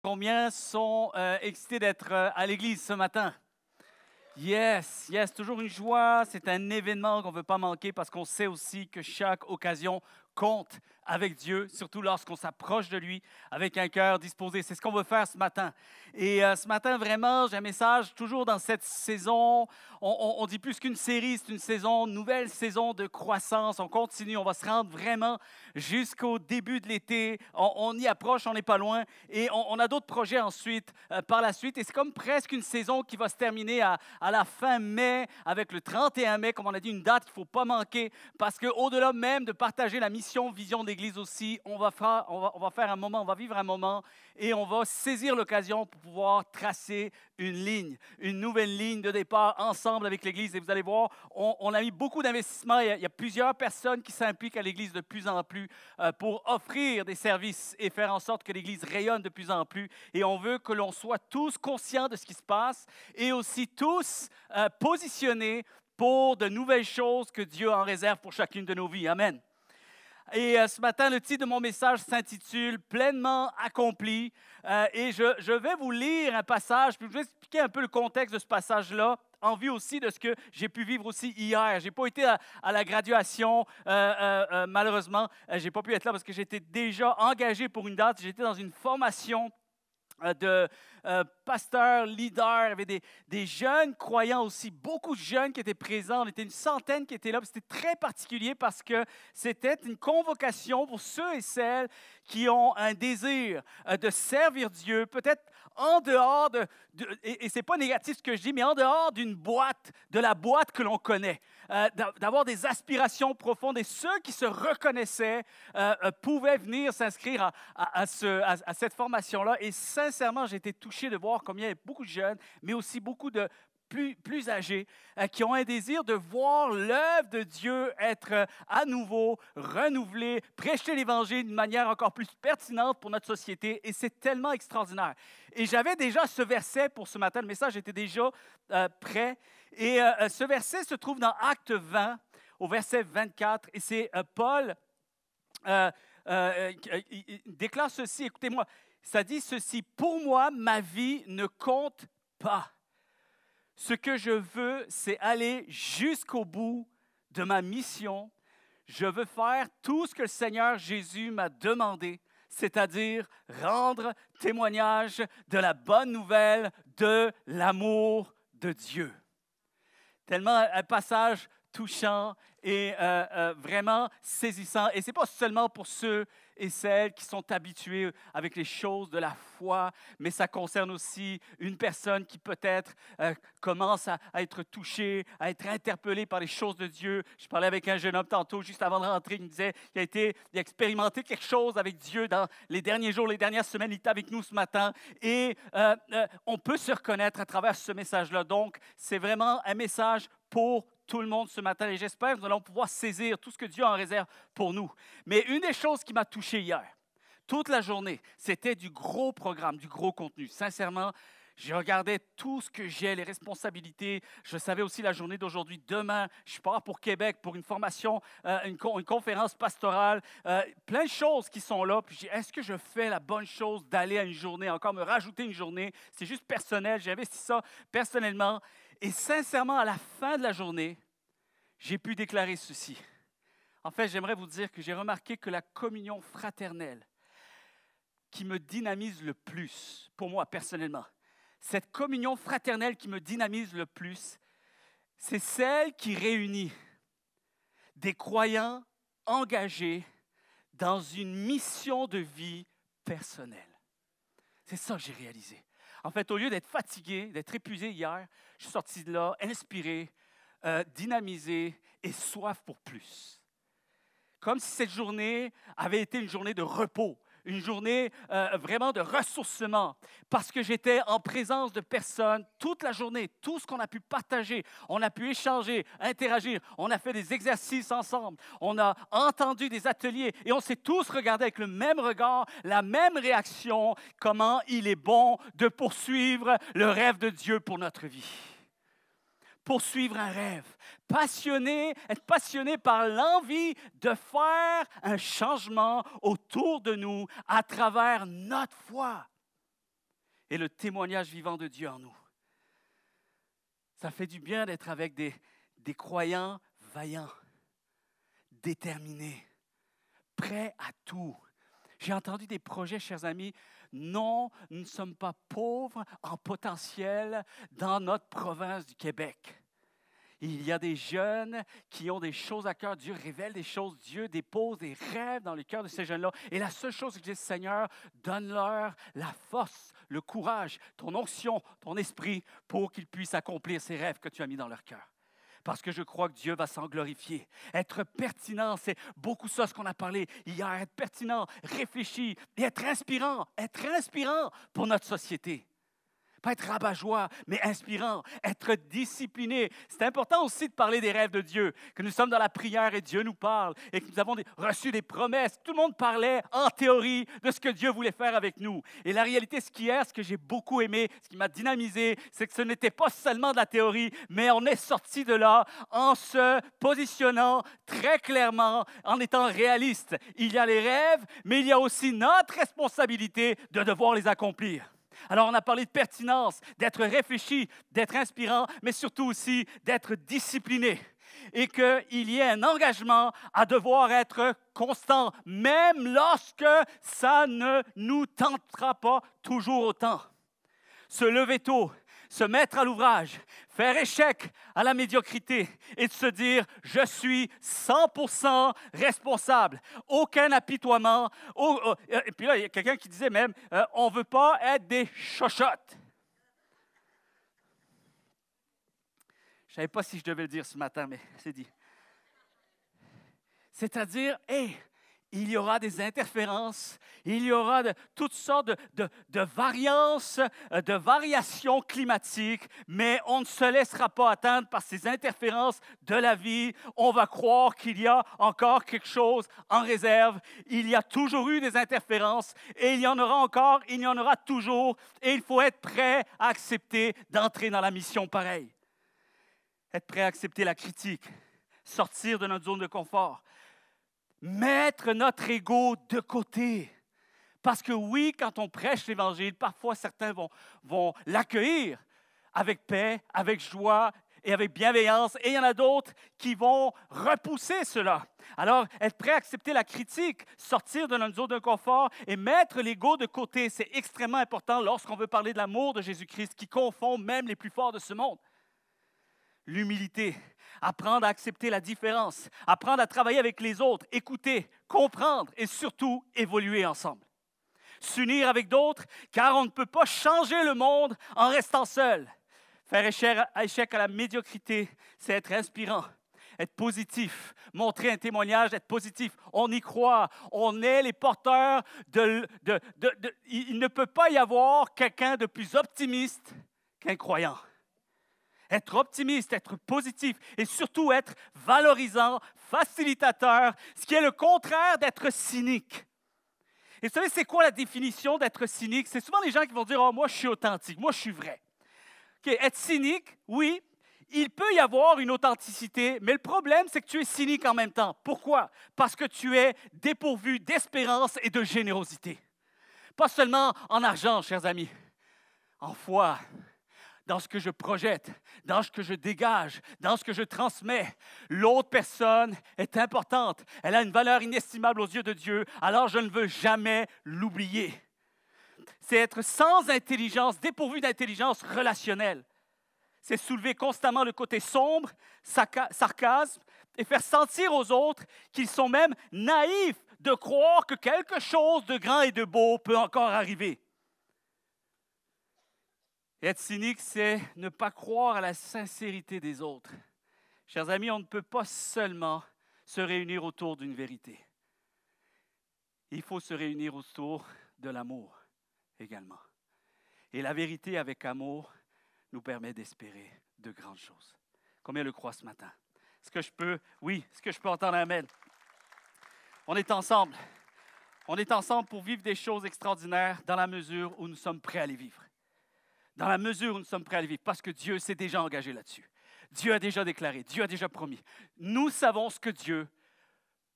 Combien sont excités d'être à l'église ce matin? Yes, toujours une joie. C'est un événement qu'on ne veut pas manquer parce qu'on sait aussi que chaque occasion compte avec Dieu, surtout lorsqu'on s'approche de lui avec un cœur disposé. C'est ce qu'on veut faire ce matin. Et ce matin, vraiment, j'ai un message toujours dans cette saison. On dit plus qu'une série, c'est une saison, une nouvelle saison de croissance. On continue, on va se rendre vraiment jusqu'au début de l'été. On y approche, on n'est pas loin. Et on a d'autres projets ensuite, par la suite. Et c'est comme presque une saison qui va se terminer à la fin mai, avec le 31 mai, comme on a dit, une date qu'il ne faut pas manquer. Parce qu'au-delà même de partager la mission, vision de l'Église aussi, on va faire un moment, on va vivre un moment et on va saisir l'occasion pour pouvoir tracer une nouvelle ligne de départ ensemble avec l'Église. Et vous allez voir, on a mis beaucoup d'investissements. Il y a plusieurs personnes qui s'impliquent à l'Église de plus en plus pour offrir des services et faire en sorte que l'Église rayonne de plus en plus. Et on veut que l'on soit tous conscients de ce qui se passe et aussi tous positionnés pour de nouvelles choses que Dieu en réserve pour chacune de nos vies. Amen. Et ce matin, le titre de mon message s'intitule « Pleinement accompli ». Et je vais vous lire un passage, puis je vais vous expliquer un peu le contexte de ce passage-là, en vue aussi de ce que j'ai pu vivre aussi hier. Je n'ai pas été à la graduation, malheureusement. Je n'ai pas pu être là parce que j'étais déjà engagé pour une date. J'étais dans une formation de pasteurs, leaders, il y avait des jeunes croyants aussi, beaucoup de jeunes qui étaient présents, on était une centaine qui étaient là, c'était très particulier parce que c'était une convocation pour ceux et celles qui ont un désir de servir Dieu, peut-être en dehors et ce n'est pas négatif ce que je dis, mais en dehors d'une boîte, de la boîte que l'on connaît, d'avoir des aspirations profondes et ceux qui se reconnaissaient pouvaient venir s'inscrire à cette formation-là et sincèrement, j'ai été touché de voir combien il y a beaucoup de jeunes, mais aussi beaucoup de plus âgés, qui ont un désir de voir l'œuvre de Dieu être à nouveau renouvelée, prêcher l'Évangile d'une manière encore plus pertinente pour notre société, et c'est tellement extraordinaire. Et j'avais déjà ce verset pour ce matin, le message était déjà prêt, et ce verset se trouve dans Acte 20, au verset 24, et c'est Paul il déclare ceci, écoutez-moi, ça dit ceci, « Pour moi, ma vie ne compte pas. Ce que je veux, c'est aller jusqu'au bout de ma mission. Je veux faire tout ce que le Seigneur Jésus m'a demandé, c'est-à-dire rendre témoignage de la bonne nouvelle de l'amour de Dieu. » Tellement un passage touchant et vraiment saisissant. Et ce n'est pas seulement pour ceux et celles qui sont habitués avec les choses de la foi, mais ça concerne aussi une personne qui peut-être commence à être touchée, à être interpellée par les choses de Dieu. Je parlais avec un jeune homme tantôt, juste avant de rentrer, il me disait qu'il a expérimenté quelque chose avec Dieu dans les derniers jours, les dernières semaines. Il était avec nous ce matin et on peut se reconnaître à travers ce message-là. Donc, c'est vraiment un message pour tout le monde ce matin et j'espère que nous allons pouvoir saisir tout ce que Dieu en réserve pour nous. Mais une des choses qui m'a touché hier, toute la journée, c'était du gros programme, du gros contenu. Sincèrement, je regardais tout ce que j'ai, les responsabilités. Je savais aussi la journée d'aujourd'hui. Demain, je pars pour Québec pour une formation, une conférence pastorale. Plein de choses qui sont là. Puis je dis, est-ce que je fais la bonne chose d'aller à une journée, encore me rajouter une journée? C'est juste personnel. J'ai investi ça personnellement. Et sincèrement, à la fin de la journée, j'ai pu déclarer ceci. En fait, j'aimerais vous dire que j'ai remarqué que la communion fraternelle qui me dynamise le plus, pour moi personnellement, cette communion fraternelle qui me dynamise le plus, c'est celle qui réunit des croyants engagés dans une mission de vie personnelle. C'est ça que j'ai réalisé. En fait, au lieu d'être fatigué, d'être épuisé hier, je suis sorti de là inspiré, dynamisé et soif pour plus. Comme si cette journée avait été une journée de repos, une journée vraiment de ressourcement, parce que j'étais en présence de personnes toute la journée, tout ce qu'on a pu partager, on a pu échanger, interagir, on a fait des exercices ensemble, on a entendu des ateliers et on s'est tous regardés avec le même regard, la même réaction, comment il est bon de poursuivre le rêve de Dieu pour notre vie. Poursuivre un rêve, être passionné par l'envie de faire un changement autour de nous à travers notre foi. et le témoignage vivant de Dieu en nous. Ça fait du bien d'être avec des croyants vaillants, déterminés, prêts à tout. J'ai entendu des projets, chers amis. Non, nous ne sommes pas pauvres en potentiel dans notre province du Québec. Il y a des jeunes qui ont des choses à cœur. Dieu révèle des choses. Dieu dépose des rêves dans le cœur de ces jeunes-là. Et la seule chose que je dis, Seigneur, donne-leur la force, le courage, ton onction, ton esprit pour qu'ils puissent accomplir ces rêves que tu as mis dans leur cœur. Parce que je crois que Dieu va s'en glorifier. Être pertinent, c'est beaucoup ça ce qu'on a parlé hier. Être pertinent, réfléchi et être inspirant pour notre société. Pas être rabat-joie, mais inspirant, être discipliné. C'est important aussi de parler des rêves de Dieu, que nous sommes dans la prière et Dieu nous parle et que nous avons reçu des promesses. Tout le monde parlait en théorie de ce que Dieu voulait faire avec nous. Et la réalité, ce que j'ai beaucoup aimé, ce qui m'a dynamisé, c'est que ce n'était pas seulement de la théorie, mais on est sorti de là en se positionnant très clairement, en étant réaliste. Il y a les rêves, mais il y a aussi notre responsabilité de devoir les accomplir. Alors, on a parlé de pertinence, d'être réfléchi, d'être inspirant, mais surtout aussi d'être discipliné. Et qu'il y ait un engagement à devoir être constant, même lorsque ça ne nous tentera pas toujours autant. Se lever tôt, se mettre à l'ouvrage, faire échec à la médiocrité et de se dire « Je suis 100% responsable, aucun apitoiement. » Et puis là, il y a quelqu'un qui disait même « On ne veut pas être des chochottes. » Je ne savais pas si je devais le dire ce matin, mais c'est dit. C'est-à-dire, il y aura des interférences, il y aura toutes sortes de variances, de variations climatiques, mais on ne se laissera pas atteindre par ces interférences de la vie. On va croire qu'il y a encore quelque chose en réserve. Il y a toujours eu des interférences et il y en aura encore, il y en aura toujours. Et il faut être prêt à accepter d'entrer dans la mission pareille. Être prêt à accepter la critique, sortir de notre zone de confort. Mettre notre ego de côté. Parce que oui, quand on prêche l'Évangile, parfois certains vont l'accueillir avec paix, avec joie et avec bienveillance. Et il y en a d'autres qui vont repousser cela. Alors, être prêt à accepter la critique, sortir de notre zone de confort et mettre l'ego de côté, c'est extrêmement important lorsqu'on veut parler de l'amour de Jésus-Christ qui confond même les plus forts de ce monde. L'humilité, apprendre à accepter la différence, apprendre à travailler avec les autres, écouter, comprendre et surtout évoluer ensemble. S'unir avec d'autres, car on ne peut pas changer le monde en restant seul. Faire échec à la médiocrité, c'est être inspirant, être positif, montrer un témoignage, être positif. On y croit, on est les porteurs il ne peut pas y avoir quelqu'un de plus optimiste qu'un croyant. Être optimiste, être positif et surtout être valorisant, facilitateur, ce qui est le contraire d'être cynique. Et vous savez, c'est quoi la définition d'être cynique? C'est souvent les gens qui vont dire « Oh, moi, je suis authentique, moi, je suis vrai. » Okay, être cynique, oui, il peut y avoir une authenticité, mais le problème, c'est que tu es cynique en même temps. Pourquoi? Parce que tu es dépourvu d'espérance et de générosité. Pas seulement en argent, chers amis, en foi, dans ce que je projette, dans ce que je dégage, dans ce que je transmets. L'autre personne est importante. Elle a une valeur inestimable aux yeux de Dieu, alors je ne veux jamais l'oublier. C'est être sans intelligence, dépourvu d'intelligence relationnelle. C'est soulever constamment le côté sombre, sarcasme, et faire sentir aux autres qu'ils sont même naïfs de croire que quelque chose de grand et de beau peut encore arriver. Être cynique, c'est ne pas croire à la sincérité des autres. Chers amis, on ne peut pas seulement se réunir autour d'une vérité. Il faut se réunir autour de l'amour également. Et la vérité avec amour nous permet d'espérer de grandes choses. Combien le croient ce matin? Est-ce que je peux? Oui, est-ce que je peux entendre un amen? On est ensemble. On est ensemble pour vivre des choses extraordinaires dans la mesure où nous sommes prêts à les vivre. Dans la mesure où nous sommes prêts à les vivre, parce que Dieu s'est déjà engagé là-dessus. Dieu a déjà déclaré, Dieu a déjà promis. Nous savons ce que Dieu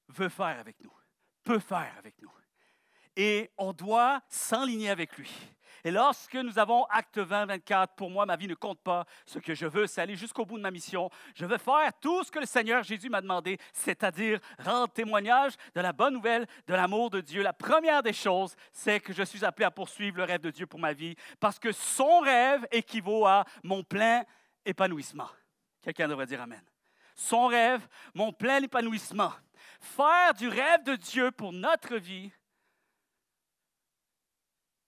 veut faire avec nous, peut faire avec nous. Et on doit s'enligner avec lui. Et lorsque nous avons acte 20, 24, pour moi, ma vie ne compte pas. Ce que je veux, c'est aller jusqu'au bout de ma mission. Je veux faire tout ce que le Seigneur Jésus m'a demandé, c'est-à-dire rendre témoignage de la bonne nouvelle, de l'amour de Dieu. La première des choses, c'est que je suis appelé à poursuivre le rêve de Dieu pour ma vie, parce que son rêve équivaut à mon plein épanouissement. Quelqu'un devrait dire Amen. Son rêve, mon plein épanouissement. Faire du rêve de Dieu pour notre vie,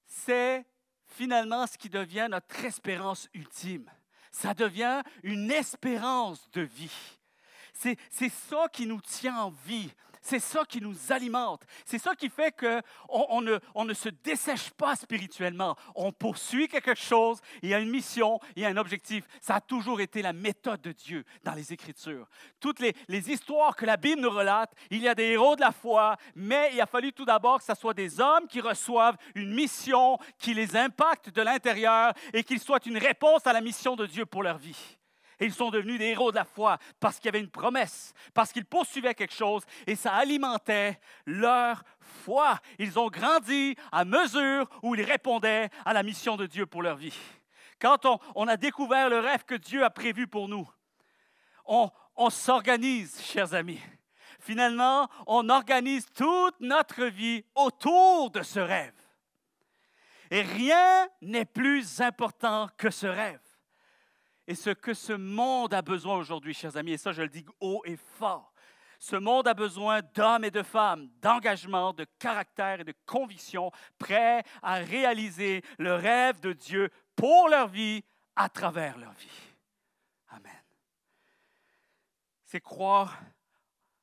c'est finalement ce qui devient notre espérance ultime. Ça devient une espérance de vie. C'est ça qui nous tient en vie. C'est ça qui nous alimente. C'est ça qui fait qu'on ne se dessèche pas spirituellement. On poursuit quelque chose, il y a une mission, il y a un objectif. Ça a toujours été la méthode de Dieu dans les Écritures. Toutes les histoires que la Bible nous relate, il y a des héros de la foi, mais il a fallu tout d'abord que ce soit des hommes qui reçoivent une mission qui les impacte de l'intérieur et qu'ils soient une réponse à la mission de Dieu pour leur vie. Et ils sont devenus des héros de la foi parce qu'il y avait une promesse, parce qu'ils poursuivaient quelque chose et ça alimentait leur foi. Ils ont grandi à mesure où ils répondaient à la mission de Dieu pour leur vie. Quand on a découvert le rêve que Dieu a prévu pour nous, on s'organise, chers amis. Finalement, on organise toute notre vie autour de ce rêve. Et rien n'est plus important que ce rêve. Et ce que ce monde a besoin aujourd'hui, chers amis, et ça je le dis haut et fort, ce monde a besoin d'hommes et de femmes, d'engagement, de caractère et de conviction, prêts à réaliser le rêve de Dieu pour leur vie, à travers leur vie. Amen. C'est croire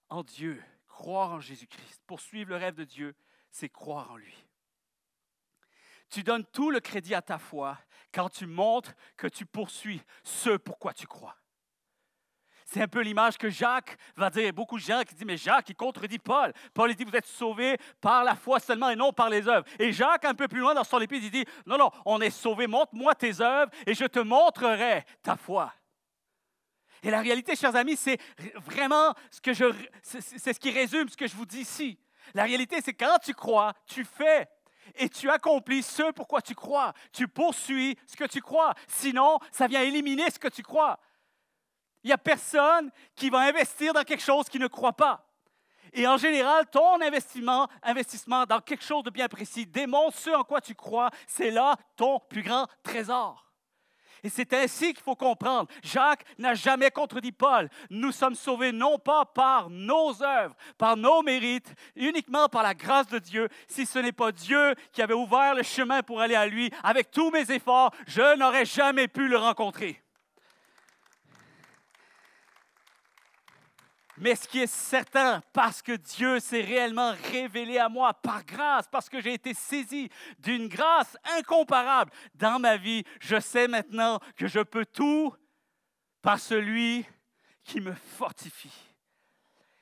en Dieu, croire en Jésus-Christ. Poursuivre le rêve de Dieu, c'est croire en lui. Tu donnes tout le crédit à ta foi quand tu montres que tu poursuis ce pourquoi tu crois. C'est un peu l'image que Jacques va dire. Il y a beaucoup de gens qui disent, mais Jacques, il contredit Paul. Paul, il dit, vous êtes sauvés par la foi seulement et non par les œuvres. Et Jacques, un peu plus loin dans son épître, il dit, non, on est sauvés, montre-moi tes œuvres et je te montrerai ta foi. Et la réalité, chers amis, c'est vraiment c'est ce qui résume ce que je vous dis ici. La réalité, c'est quand tu crois, tu fais. Et tu accomplis ce pourquoi tu crois. Tu poursuis ce que tu crois. Sinon, ça vient éliminer ce que tu crois. Il n'y a personne qui va investir dans quelque chose qu'il ne croit pas. Et en général, ton investissement dans quelque chose de bien précis démontre ce en quoi tu crois. C'est là ton plus grand trésor. Et c'est ainsi qu'il faut comprendre. Jacques n'a jamais contredit Paul. Nous sommes sauvés non pas par nos œuvres, par nos mérites, uniquement par la grâce de Dieu. Si ce n'est pas Dieu qui avait ouvert le chemin pour aller à lui, avec tous mes efforts, je n'aurais jamais pu le rencontrer. Mais ce qui est certain, parce que Dieu s'est réellement révélé à moi par grâce, parce que j'ai été saisi d'une grâce incomparable dans ma vie, je sais maintenant que je peux tout par celui qui me fortifie.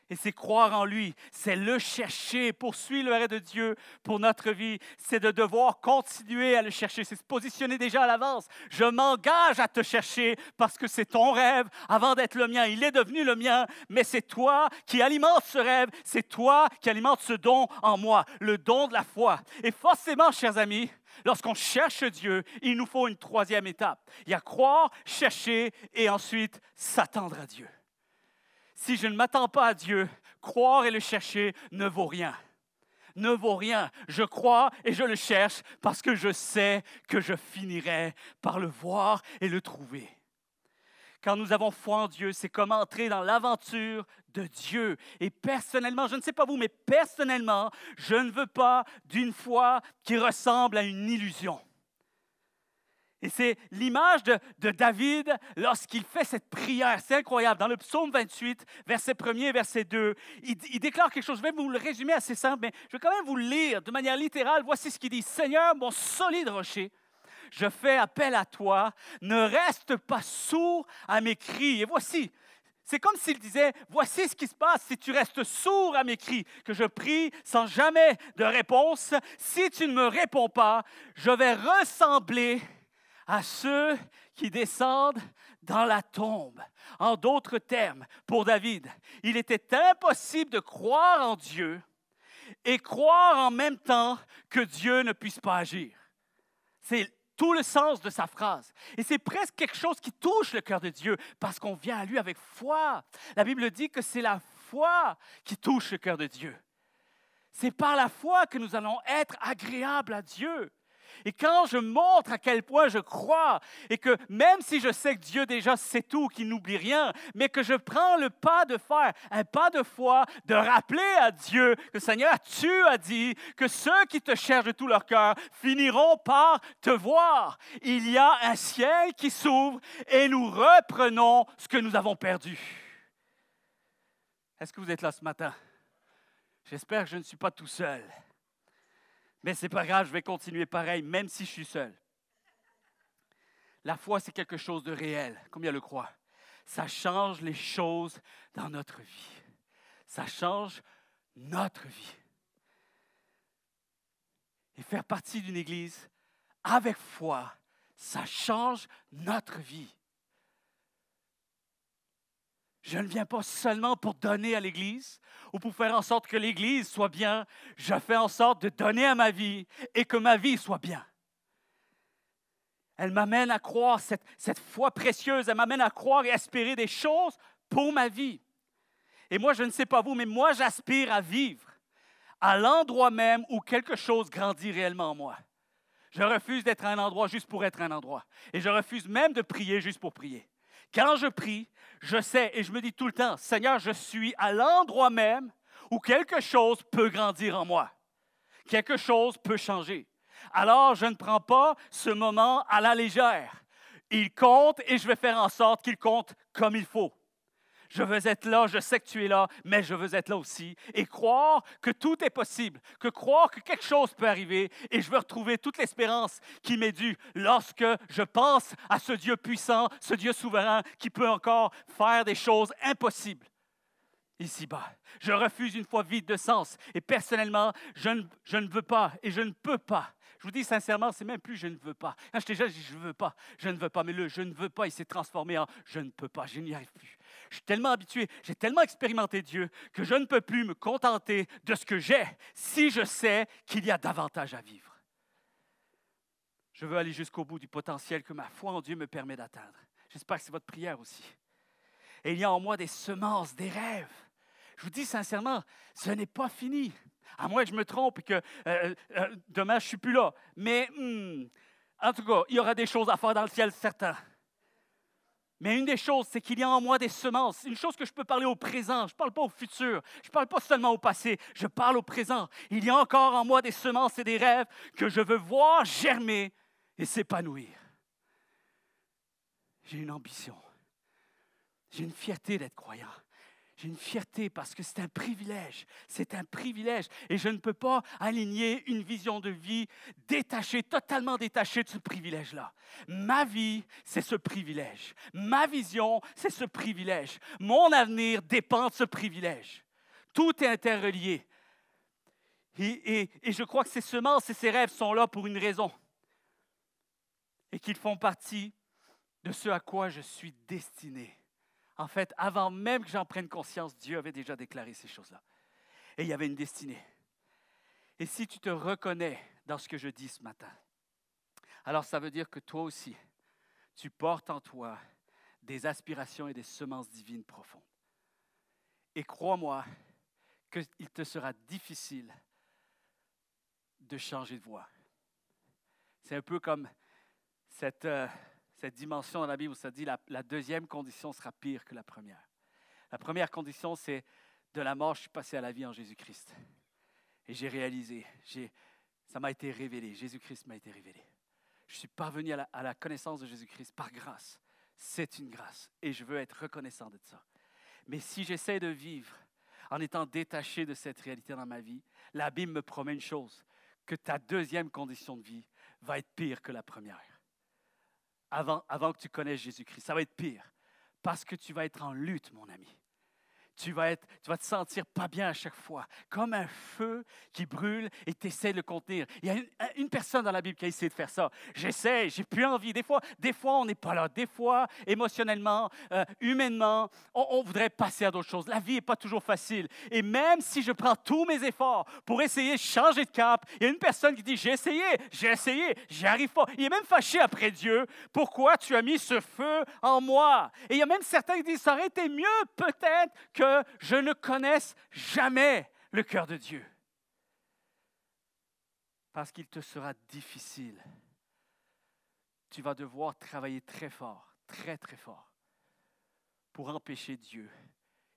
Et c'est croire en lui, c'est le chercher, poursuivre le rêve de Dieu pour notre vie. C'est de devoir continuer à le chercher, c'est se positionner déjà à l'avance. Je m'engage à te chercher parce que c'est ton rêve avant d'être le mien. Il est devenu le mien, mais c'est toi qui alimentes ce rêve, c'est toi qui alimentes ce don en moi, le don de la foi. Et forcément, chers amis, lorsqu'on cherche Dieu, il nous faut une troisième étape. Il y a croire, chercher et ensuite s'attendre à Dieu. Si je ne m'attends pas à Dieu, croire et le chercher ne vaut rien. Ne vaut rien. Je crois et je le cherche parce que je sais que je finirai par le voir et le trouver. Quand nous avons foi en Dieu, c'est comme entrer dans l'aventure de Dieu. Et personnellement, je ne sais pas vous, mais personnellement, je ne veux pas d'une foi qui ressemble à une illusion. Et c'est l'image de David lorsqu'il fait cette prière. C'est incroyable. Dans le psaume 28, verset 1er et verset 2, il déclare quelque chose. Je vais vous le résumer assez simple, mais je vais quand même vous le lire de manière littérale. Voici ce qu'il dit. « Seigneur, mon solide rocher, je fais appel à toi. Ne reste pas sourd à mes cris. » Et voici, c'est comme s'il disait, voici ce qui se passe si tu restes sourd à mes cris, que je prie sans jamais de réponse. Si tu ne me réponds pas, je vais ressembler à ceux qui descendent dans la tombe. En d'autres termes, pour David, il était impossible de croire en Dieu et croire en même temps que Dieu ne puisse pas agir. C'est tout le sens de sa phrase. Et c'est presque quelque chose qui touche le cœur de Dieu parce qu'on vient à lui avec foi. La Bible dit que c'est la foi qui touche le cœur de Dieu. C'est par la foi que nous allons être agréables à Dieu. Et quand je montre à quel point je crois et que même si je sais que Dieu déjà sait tout, qu'il n'oublie rien, mais que je prends le pas de faire, un pas de foi, de rappeler à Dieu que Seigneur, tu as dit que ceux qui te cherchent de tout leur cœur finiront par te voir. Il y a un ciel qui s'ouvre et nous reprenons ce que nous avons perdu. Est-ce que vous êtes là ce matin? J'espère que je ne suis pas tout seul. Mais ce n'est pas grave, je vais continuer pareil, même si je suis seul. La foi, c'est quelque chose de réel. Combien le croient? Ça change les choses dans notre vie. Ça change notre vie. Et faire partie d'une église avec foi, ça change notre vie. Je ne viens pas seulement pour donner à l'Église ou pour faire en sorte que l'Église soit bien. Je fais en sorte de donner à ma vie et que ma vie soit bien. Elle m'amène à croire cette foi précieuse. Elle m'amène à croire et espérer des choses pour ma vie. Et moi, je ne sais pas vous, mais moi, j'aspire à vivre à l'endroit même où quelque chose grandit réellement en moi. Je refuse d'être à un endroit juste pour être à un endroit. Et je refuse même de prier juste pour prier. Quand je prie, je sais et je me dis tout le temps, Seigneur, je suis à l'endroit même où quelque chose peut grandir en moi. Quelque chose peut changer. Alors, je ne prends pas ce moment à la légère. Il compte et je vais faire en sorte qu'il compte comme il faut. Je veux être là, je sais que tu es là, mais je veux être là aussi. Et croire que tout est possible, que croire que quelque chose peut arriver. Et je veux retrouver toute l'espérance qui m'est due lorsque je pense à ce Dieu puissant, ce Dieu souverain qui peut encore faire des choses impossibles ici-bas. Je refuse une foi vide de sens. Et personnellement, je ne veux pas et je ne peux pas. Je vous dis sincèrement, c'est même plus je ne veux pas. Quand j'étais jeune, je dis je ne veux pas, je ne veux pas. Mais le je ne veux pas, il s'est transformé en je ne peux pas, je n'y arrive plus. Je suis tellement habitué, j'ai tellement expérimenté Dieu que je ne peux plus me contenter de ce que j'ai si je sais qu'il y a davantage à vivre. Je veux aller jusqu'au bout du potentiel que ma foi en Dieu me permet d'atteindre. J'espère que c'est votre prière aussi. Et il y a en moi des semences, des rêves. Je vous dis sincèrement, ce n'est pas fini. À moins que je me trompe et que demain, je ne suis plus là. Mais en tout cas, il y aura des choses à faire dans le ciel, certain. Mais une des choses, c'est qu'il y a en moi des semences. Une chose que je peux parler au présent. Je ne parle pas au futur. Je ne parle pas seulement au passé. Je parle au présent. Il y a encore en moi des semences et des rêves que je veux voir germer et s'épanouir. J'ai une ambition. J'ai une fierté d'être croyant. J'ai une fierté parce que c'est un privilège. C'est un privilège. Et je ne peux pas aligner une vision de vie détachée, totalement détachée de ce privilège-là. Ma vie, c'est ce privilège. Ma vision, c'est ce privilège. Mon avenir dépend de ce privilège. Tout est interrelié. Et je crois que ces semences et ces rêves sont là pour une raison. Et qu'ils font partie de ce à quoi je suis destiné. En fait, avant même que j'en prenne conscience, Dieu avait déjà déclaré ces choses-là. Et il y avait une destinée. Et si tu te reconnais dans ce que je dis ce matin, alors ça veut dire que toi aussi, tu portes en toi des aspirations et des semences divines profondes. Et crois-moi qu'il te sera difficile de changer de voie. C'est un peu comme cette dimension dans la Bible où ça dit la deuxième condition sera pire que la première. La première condition, c'est de la mort, je suis passé à la vie en Jésus-Christ. Et j'ai réalisé, ça m'a été révélé, Jésus-Christ m'a été révélé. Je suis parvenu à la connaissance de Jésus-Christ par grâce. C'est une grâce et je veux être reconnaissant de ça. Mais si j'essaie de vivre en étant détaché de cette réalité dans ma vie, la Bible me promet une chose, que ta deuxième condition de vie va être pire que la première. Avant que tu connaisses Jésus-Christ. Ça va être pire parce que tu vas être en lutte, mon ami. tu vas te sentir pas bien à chaque fois, comme un feu qui brûle et tu essaies de le contenir. Il y a une personne dans la Bible qui a essayé de faire ça. J'essaie, j'ai plus envie. Des fois on n'est pas là. Des fois, émotionnellement, humainement, on voudrait passer à d'autres choses. La vie n'est pas toujours facile. Et même si je prends tous mes efforts pour essayer de changer de cap, il y a une personne qui dit, j'ai essayé, j'y arrive pas. Il est même fâché après Dieu. Pourquoi tu as mis ce feu en moi? Et il y a même certains qui disent, ça aurait été mieux peut-être que je ne connaisse jamais le cœur de Dieu. Parce qu'il te sera difficile. Tu vas devoir travailler très fort, très, très fort, pour empêcher Dieu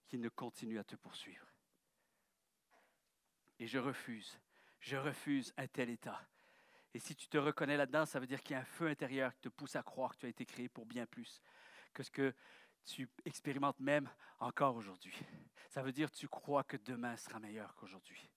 qu'il ne continue à te poursuivre. Et je refuse un tel état. Et si tu te reconnais là-dedans, ça veut dire qu'il y a un feu intérieur qui te pousse à croire que tu as été créé pour bien plus que ce que tu expérimentes même encore aujourd'hui. Ça veut dire que tu crois que demain sera meilleur qu'aujourd'hui.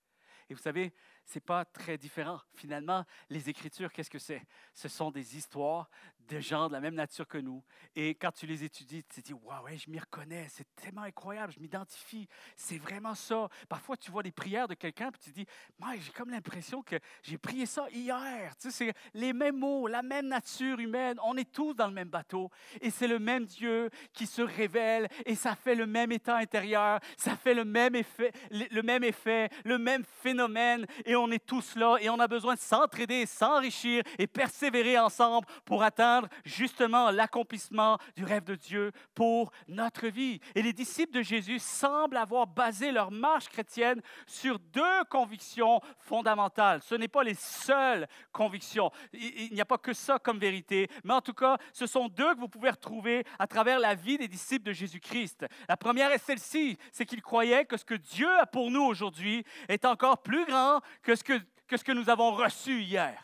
Et vous savez, ce n'est pas très différent. Finalement, les Écritures, qu'est-ce que c'est? Ce sont des histoires de gens de la même nature que nous. Et quand tu les étudies, tu te dis, waouh, ouais, je m'y reconnais, c'est tellement incroyable, je m'identifie, c'est vraiment ça. Parfois, tu vois des prières de quelqu'un, puis tu te dis, moi, j'ai comme l'impression que j'ai prié ça hier. Tu sais, c'est les mêmes mots, la même nature humaine, on est tous dans le même bateau. Et c'est le même Dieu qui se révèle, et ça fait le même état intérieur, ça fait le même effet, le même phénomène, et on est tous là, et on a besoin de s'entraider, s'enrichir et persévérer ensemble pour atteindre justement l'accomplissement du rêve de Dieu pour notre vie. Et les disciples de Jésus semblent avoir basé leur marche chrétienne sur deux convictions fondamentales. Ce n'est pas les seules convictions. Il n'y a pas que ça comme vérité, mais en tout cas, ce sont deux que vous pouvez retrouver à travers la vie des disciples de Jésus-Christ. La première est celle-ci, c'est qu'ils croyaient que ce que Dieu a pour nous aujourd'hui est encore plus grand que ce que nous avons reçu hier.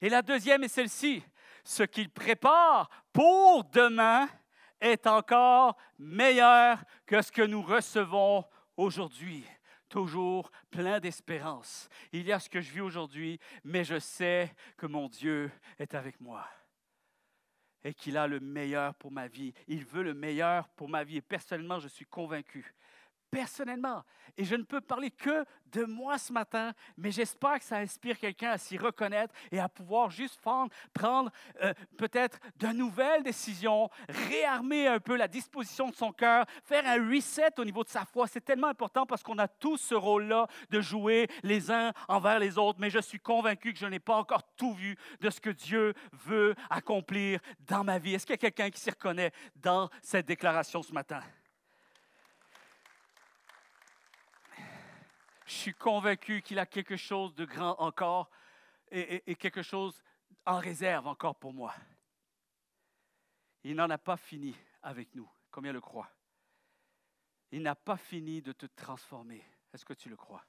Et la deuxième est celle-ci. Ce qu'il prépare pour demain est encore meilleur que ce que nous recevons aujourd'hui. Toujours plein d'espérance. Il y a ce que je vis aujourd'hui, mais je sais que mon Dieu est avec moi et qu'il a le meilleur pour ma vie. Il veut le meilleur pour ma vie et personnellement, je suis convaincu. Personnellement. Et je ne peux parler que de moi ce matin, mais j'espère que ça inspire quelqu'un à s'y reconnaître et à pouvoir juste prendre peut-être de nouvelles décisions, réarmer un peu la disposition de son cœur, faire un reset au niveau de sa foi. C'est tellement important parce qu'on a tous ce rôle-là de jouer les uns envers les autres, mais je suis convaincu que je n'ai pas encore tout vu de ce que Dieu veut accomplir dans ma vie. Est-ce qu'il y a quelqu'un qui s'y reconnaît dans cette déclaration ce matin? Je suis convaincu qu'il a quelque chose de grand encore et quelque chose en réserve encore pour moi. Il n'en a pas fini avec nous. Combien le croient? Il n'a pas fini de te transformer. Est-ce que tu le crois?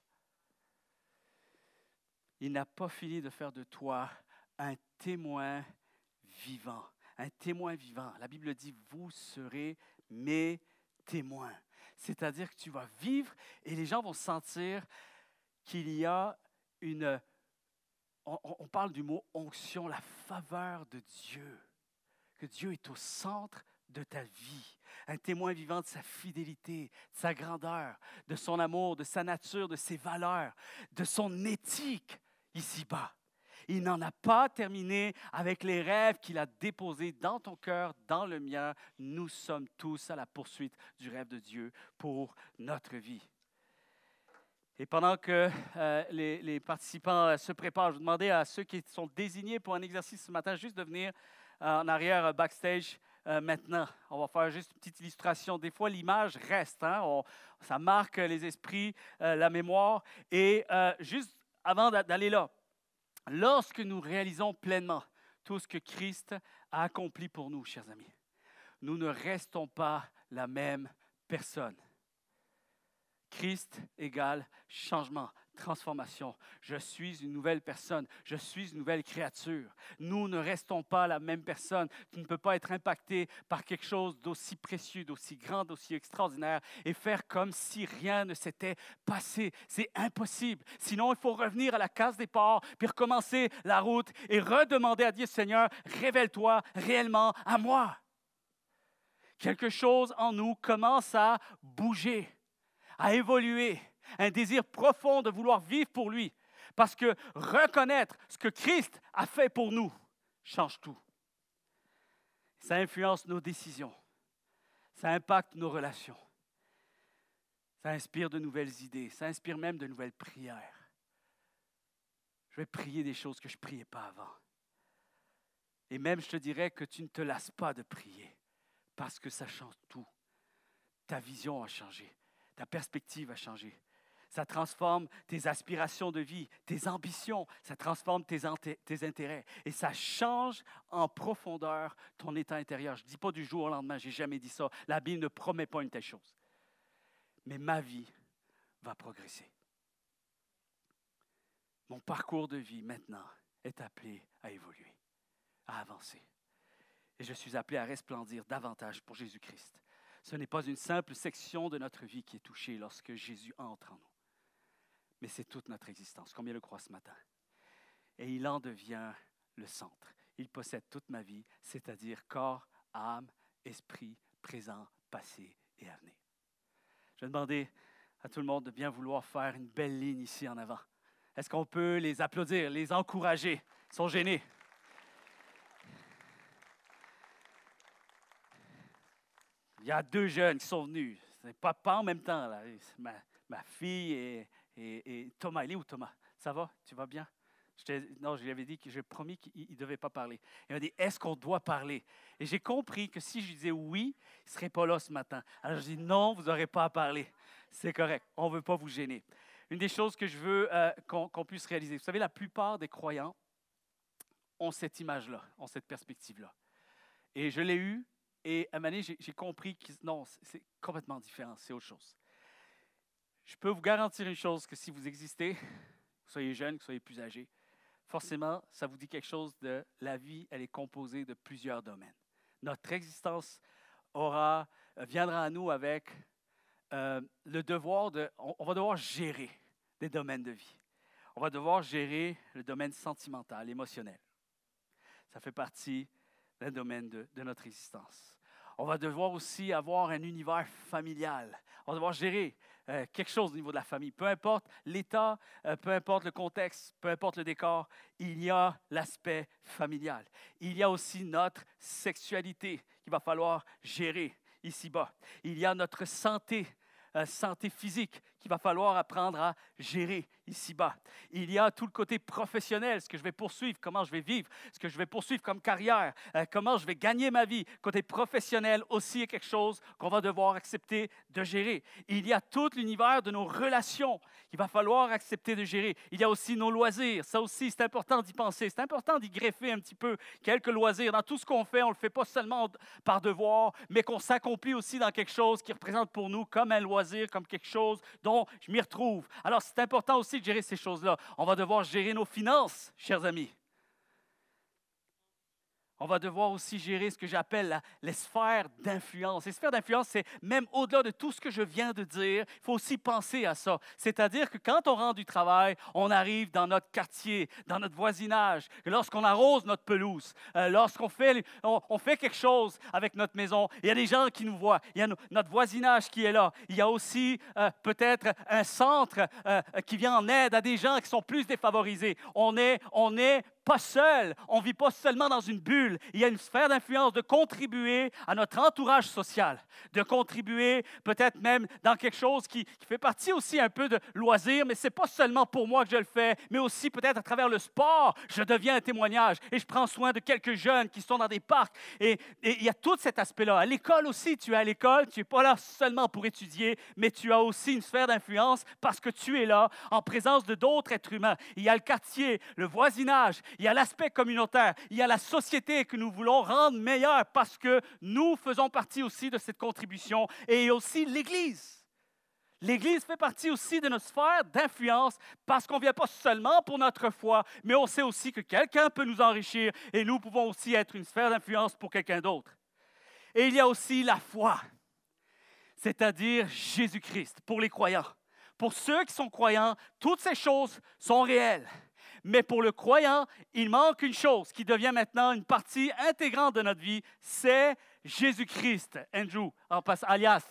Il n'a pas fini de faire de toi un témoin vivant. Un témoin vivant. La Bible dit, vous serez mes témoins. C'est-à-dire que tu vas vivre et les gens vont sentir qu'il y a une... On parle du mot onction, la faveur de Dieu. Que Dieu est au centre de ta vie. Un témoin vivant de sa fidélité, de sa grandeur, de son amour, de sa nature, de ses valeurs, de son éthique ici-bas. Il n'en a pas terminé avec les rêves qu'il a déposés dans ton cœur, dans le mien. Nous sommes tous à la poursuite du rêve de Dieu pour notre vie. Et pendant que les participants se préparent, je vais demander à ceux qui sont désignés pour un exercice ce matin juste de venir en arrière backstage maintenant. On va faire juste une petite illustration. Des fois, l'image reste. Ça marque les esprits, la mémoire. Et juste avant d'aller là, lorsque nous réalisons pleinement tout ce que Christ a accompli pour nous, chers amis, nous ne restons pas la même personne. Christ égale changement, transformation. Je suis une nouvelle personne. Je suis une nouvelle créature. Nous ne restons pas la même personne. Tu ne peux pas être impacté par quelque chose d'aussi précieux, d'aussi grand, d'aussi extraordinaire et faire comme si rien ne s'était passé. C'est impossible. Sinon, il faut revenir à la case départ, puis recommencer la route et redemander à Dieu, Seigneur, révèle-toi réellement à moi. quelque chose en nous commence à bouger, à évoluer, un désir profond de vouloir vivre pour lui. Parce que reconnaître ce que Christ a fait pour nous change tout. Ça influence nos décisions. Ça impacte nos relations. Ça inspire de nouvelles idées. Ça inspire même de nouvelles prières. Je vais prier des choses que je ne priais pas avant. Et même, je te dirais que tu ne te lasses pas de prier parce que ça change tout. Ta vision a changé. Ta perspective a changé. Ça transforme tes aspirations de vie, tes ambitions. Ça transforme tes intérêts. Et ça change en profondeur ton état intérieur. Je ne dis pas du jour au lendemain, je n'ai jamais dit ça. La Bible ne promet pas une telle chose. Mais ma vie va progresser. Mon parcours de vie maintenant est appelé à évoluer, à avancer. Et je suis appelé à resplendir davantage pour Jésus-Christ. Ce n'est pas une simple section de notre vie qui est touchée lorsque Jésus entre en nous. Mais c'est toute notre existence. Combien le croient ce matin? Et il en devient le centre. Il possède toute ma vie, c'est-à-dire corps, âme, esprit, présent, passé et avenir. Je vais demander à tout le monde de bien vouloir faire une belle ligne ici en avant. Est-ce qu'on peut les applaudir, les encourager? Ils sont gênés. Il y a 2 jeunes qui sont venus. Ce n'est pas en même temps, là. Ma fille et Thomas. Il est où, Thomas? Ça va? Tu vas bien? Non, je lui avais dit que j'ai promis qu'il ne devait pas parler. Il m'a dit, est-ce qu'on doit parler? Et j'ai compris que si je disais oui, il ne serait pas là ce matin. Alors je dis, non, vous n'aurez pas à parler. C'est correct, on ne veut pas vous gêner. Une des choses que je veux qu'on puisse réaliser, vous savez, la plupart des croyants ont cette image-là, ont cette perspective-là. Et je l'ai eue, et à un moment donné, j'ai compris que non, c'est complètement différent, c'est autre chose. Je peux vous garantir une chose, que si vous existez, que vous soyez jeune, que vous soyez plus âgé, forcément, ça vous dit quelque chose de la vie, elle est composée de plusieurs domaines. Notre existence viendra à nous avec le devoir on va devoir gérer des domaines de vie. On va devoir gérer le domaine sentimental, émotionnel. Ça fait partie d'un domaine de notre existence. On va devoir aussi avoir un univers familial. On va devoir gérer quelque chose au niveau de la famille. Peu importe l'état, peu importe le contexte, peu importe le décor, il y a l'aspect familial. Il y a aussi notre sexualité qu'il va falloir gérer ici-bas. Il y a notre santé physique qu'il va falloir apprendre à gérer ici-bas. Il y a tout le côté professionnel, ce que je vais poursuivre, comment je vais vivre, ce que je vais poursuivre comme carrière, comment je vais gagner ma vie. Côté professionnel aussi est quelque chose qu'on va devoir accepter de gérer. Il y a tout l'univers de nos relations qu'il va falloir accepter de gérer. Il y a aussi nos loisirs. Ça aussi, c'est important d'y penser. C'est important d'y greffer un petit peu quelques loisirs. Dans tout ce qu'on fait, on ne le fait pas seulement par devoir, mais qu'on s'accomplit aussi dans quelque chose qui représente pour nous comme un loisir, comme quelque chose dont je m'y retrouve. Alors, c'est important aussi de gérer ces choses-là. On va devoir gérer nos finances, chers amis. On va devoir aussi gérer ce que j'appelle les sphères d'influence. Les sphères d'influence, c'est même au-delà de tout ce que je viens de dire, il faut aussi penser à ça. C'est-à-dire que quand on rentre du travail, on arrive dans notre quartier, dans notre voisinage, lorsqu'on arrose notre pelouse, lorsqu'on fait, on fait quelque chose avec notre maison, il y a des gens qui nous voient, il y a notre voisinage qui est là. Il y a aussi peut-être un centre qui vient en aide à des gens qui sont plus défavorisés. On est pas seul, on ne vit pas seulement dans une bulle. Il y a une sphère d'influence de contribuer à notre entourage social, de contribuer peut-être même dans quelque chose qui fait partie aussi un peu de loisir, mais ce n'est pas seulement pour moi que je le fais, mais aussi peut-être à travers le sport, je deviens un témoignage et je prends soin de quelques jeunes qui sont dans des parcs. Et il y a tout cet aspect-là. À l'école aussi, tu es à l'école, tu n'es pas là seulement pour étudier, mais tu as aussi une sphère d'influence parce que tu es là en présence de d'autres êtres humains. Il y a le quartier, le voisinage, il y a l'aspect communautaire, il y a la société que nous voulons rendre meilleure parce que nous faisons partie aussi de cette contribution et aussi l'Église. L'Église fait partie aussi de notre sphère d'influence parce qu'on ne vient pas seulement pour notre foi, mais on sait aussi que quelqu'un peut nous enrichir et nous pouvons aussi être une sphère d'influence pour quelqu'un d'autre. Et il y a aussi la foi, c'est-à-dire Jésus-Christ pour les croyants. Pour ceux qui sont croyants, toutes ces choses sont réelles. Mais pour le croyant, il manque une chose qui devient maintenant une partie intégrante de notre vie, c'est Jésus-Christ. Andrew, en passe, alias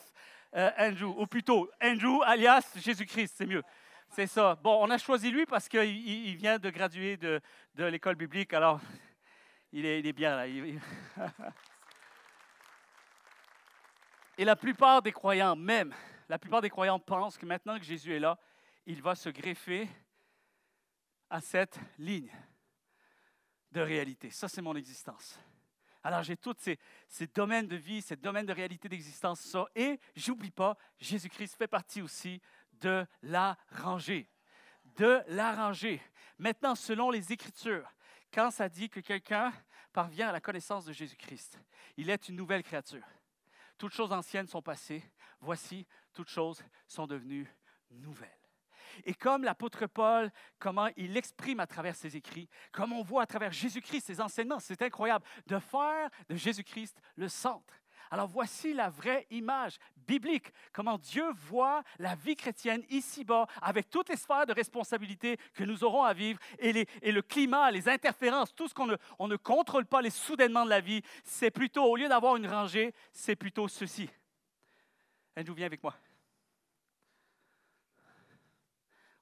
Andrew, ou plutôt Andrew alias Jésus-Christ, c'est mieux. C'est ça. Bon, on a choisi lui parce qu'il vient de graduer de l'école biblique, alors il est bien là. Et la plupart des croyants, même, la plupart des croyants pensent que maintenant que Jésus est là, il va se greffer à cette ligne de réalité. Ça, c'est mon existence. Alors, j'ai tous ces domaines de vie, ces domaines de réalité d'existence, ça. Et, j'oublie pas, Jésus-Christ fait partie aussi de la rangée. De la rangée. Maintenant, selon les Écritures, quand ça dit que quelqu'un parvient à la connaissance de Jésus-Christ, il est une nouvelle créature. Toutes choses anciennes sont passées. Voici, toutes choses sont devenues nouvelles. Et comme l'apôtre Paul, comment il l'exprime à travers ses écrits, comme on voit à travers Jésus-Christ, ses enseignements, c'est incroyable, de faire de Jésus-Christ le centre. Alors voici la vraie image biblique, comment Dieu voit la vie chrétienne ici-bas, avec toutes les sphères de responsabilité que nous aurons à vivre, et le climat, les interférences, tout ce qu'on ne contrôle pas, les soudainements de la vie, c'est plutôt, au lieu d'avoir une rangée, c'est plutôt ceci. Andrew, viens avec moi.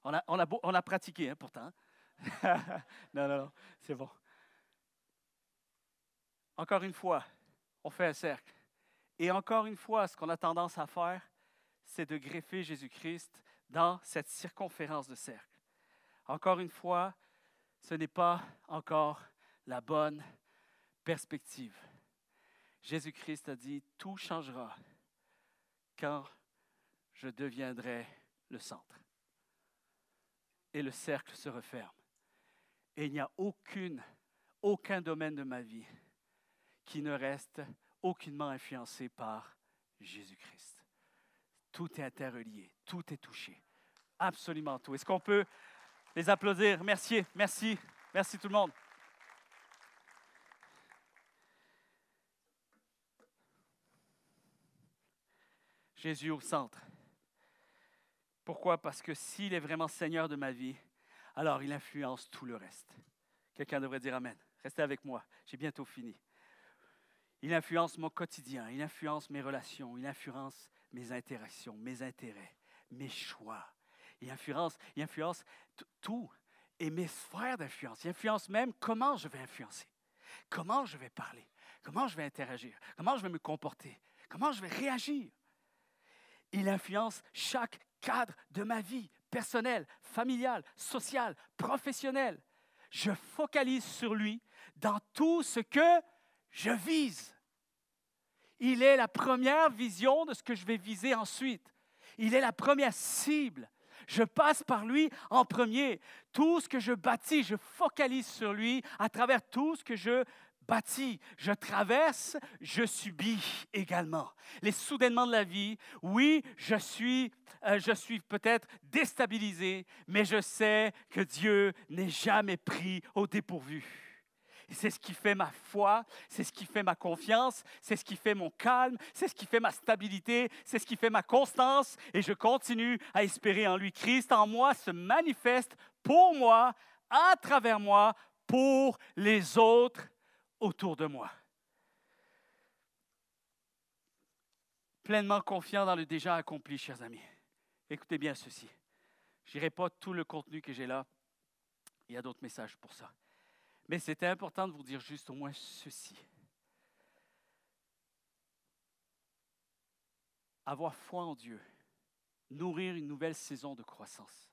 On a pratiqué, hein, pourtant. Non, c'est bon. Encore une fois, on fait un cercle. Et encore une fois, ce qu'on a tendance à faire, c'est de greffer Jésus-Christ dans cette circonférence de cercle. Encore une fois, ce n'est pas encore la bonne perspective. Jésus-Christ a dit, tout changera quand je deviendrai le centre. Et le cercle se referme. Et il n'y a aucun domaine de ma vie qui ne reste aucunement influencé par Jésus-Christ. Tout est interrelié, tout est touché. Absolument tout. Est-ce qu'on peut les applaudir? Merci tout le monde. Jésus au centre. Pourquoi? Parce que s'il est vraiment Seigneur de ma vie, alors il influence tout le reste. Quelqu'un devrait dire Amen. Restez avec moi, j'ai bientôt fini. Il influence mon quotidien, il influence mes relations, il influence mes interactions, mes intérêts, mes choix. Il influence tout et mes sphères d'influence. Il influence même comment je vais influencer, comment je vais parler, comment je vais interagir, comment je vais me comporter, comment je vais réagir. Il influence chaque cadre de ma vie, personnelle, familiale, sociale, professionnelle. Je focalise sur lui dans tout ce que je vise. Il est la première vision de ce que je vais viser ensuite. Il est la première cible. Je passe par lui en premier. Tout ce que je bâtis, je focalise sur lui à travers tout ce que je bâtis. Je traverse, je subis également. Les soudainements de la vie, oui, je suis peut-être déstabilisé, mais je sais que Dieu n'est jamais pris au dépourvu. Et c'est ce qui fait ma foi, c'est ce qui fait ma confiance, c'est ce qui fait mon calme, c'est ce qui fait ma stabilité, c'est ce qui fait ma constance. Et je continue à espérer en lui. Christ en moi se manifeste pour moi, à travers moi, pour les autres autour de moi. Pleinement confiant dans le déjà accompli, chers amis. Écoutez bien ceci. Je n'irai pas tout le contenu que j'ai là. Il y a d'autres messages pour ça. Mais c'était important de vous dire juste au moins ceci. Avoir foi en Dieu, nourrir une nouvelle saison de croissance,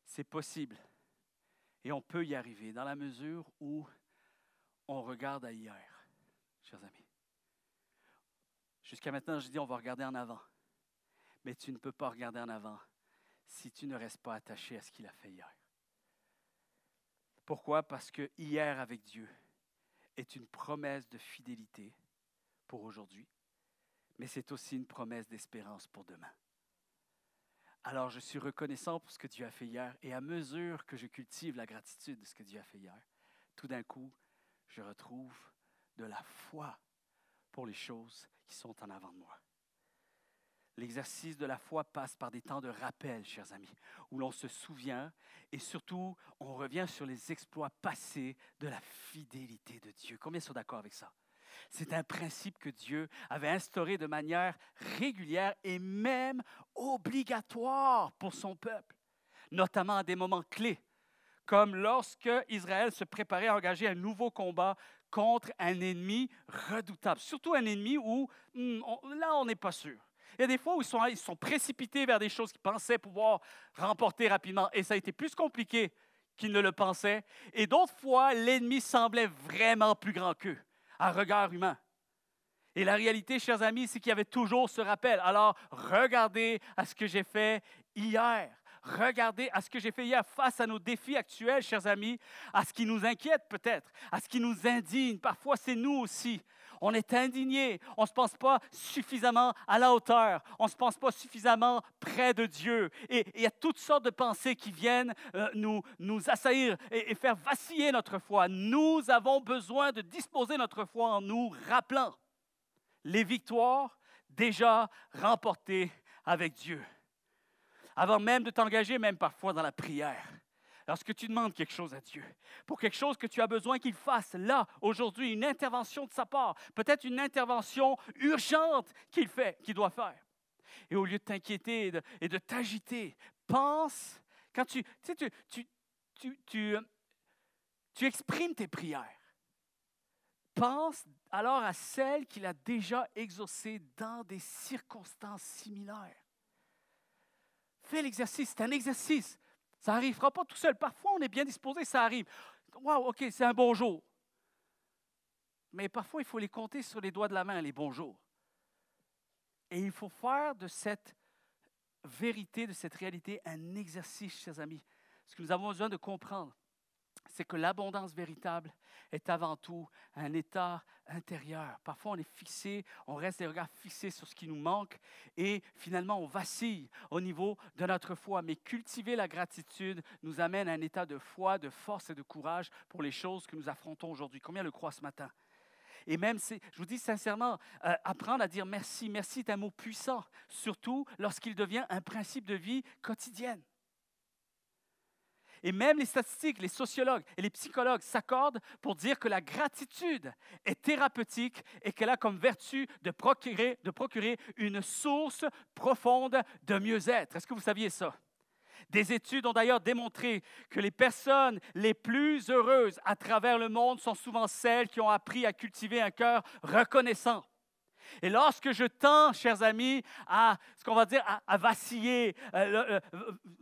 c'est possible. Et on peut y arriver dans la mesure où on regarde à hier, chers amis. Jusqu'à maintenant, je dis on va regarder en avant. Mais tu ne peux pas regarder en avant si tu ne restes pas attaché à ce qu'il a fait hier. Pourquoi? Parce que hier avec Dieu est une promesse de fidélité pour aujourd'hui, mais c'est aussi une promesse d'espérance pour demain. Alors je suis reconnaissant pour ce que Dieu a fait hier, et à mesure que je cultive la gratitude de ce que Dieu a fait hier, tout d'un coup, je retrouve de la foi pour les choses qui sont en avant de moi. L'exercice de la foi passe par des temps de rappel, chers amis, où l'on se souvient et surtout, on revient sur les exploits passés de la fidélité de Dieu. Combien sont d'accord avec ça? C'est un principe que Dieu avait instauré de manière régulière et même obligatoire pour son peuple, notamment à des moments clés, comme lorsque Israël se préparait à engager un nouveau combat contre un ennemi redoutable, surtout un ennemi où là, on n'est pas sûr. Il y a des fois où ils sont précipités vers des choses qu'ils pensaient pouvoir remporter rapidement, et ça a été plus compliqué qu'ils ne le pensaient. Et d'autres fois, l'ennemi semblait vraiment plus grand qu'eux, à regard humain. Et la réalité, chers amis, c'est qu'il y avait toujours ce rappel. Alors, regardez à ce que j'ai fait hier. Regardez à ce que j'ai fait hier face à nos défis actuels, chers amis, à ce qui nous inquiète peut-être, à ce qui nous indigne. Parfois, c'est nous aussi. On est indignés, on ne se pense pas suffisamment à la hauteur, on ne se pense pas suffisamment près de Dieu. Et il y a toutes sortes de pensées qui viennent nous assaillir et faire vaciller notre foi. Nous avons besoin de disposer notre foi en nous rappelant les victoires déjà remportées avec Dieu. Avant même de t'engager, même parfois dans la prière, lorsque tu demandes quelque chose à Dieu, pour quelque chose que tu as besoin qu'il fasse là, aujourd'hui, une intervention de sa part, peut-être une intervention urgente qu'il doit faire. Et au lieu de t'inquiéter et de t'agiter, pense, quand tu exprimes tes prières, pense alors à celles qu'il a déjà exaucées dans des circonstances similaires. Fais l'exercice, c'est un exercice. Ça n'arrivera pas tout seul. Parfois, on est bien disposé, ça arrive. Wow, OK, c'est un bon jour. Mais parfois, il faut les compter sur les doigts de la main, les bons jours. Et il faut faire de cette vérité, de cette réalité, un exercice, chers amis. Ce que nous avons besoin de comprendre, c'est que l'abondance véritable est avant tout un état intérieur. Parfois, on est fixé, on reste les regards fixés sur ce qui nous manque et finalement, on vacille au niveau de notre foi. Mais cultiver la gratitude nous amène à un état de foi, de force et de courage pour les choses que nous affrontons aujourd'hui. Combien le croient ce matin? Et même, je vous dis sincèrement, apprendre à dire merci. Merci est un mot puissant, surtout lorsqu'il devient un principe de vie quotidienne. Et même les statistiques, les sociologues et les psychologues s'accordent pour dire que la gratitude est thérapeutique et qu'elle a comme vertu de procurer une source profonde de mieux-être. Est-ce que vous saviez ça? Des études ont d'ailleurs démontré que les personnes les plus heureuses à travers le monde sont souvent celles qui ont appris à cultiver un cœur reconnaissant. Et lorsque je tends, chers amis, à ce qu'on va dire, à vaciller,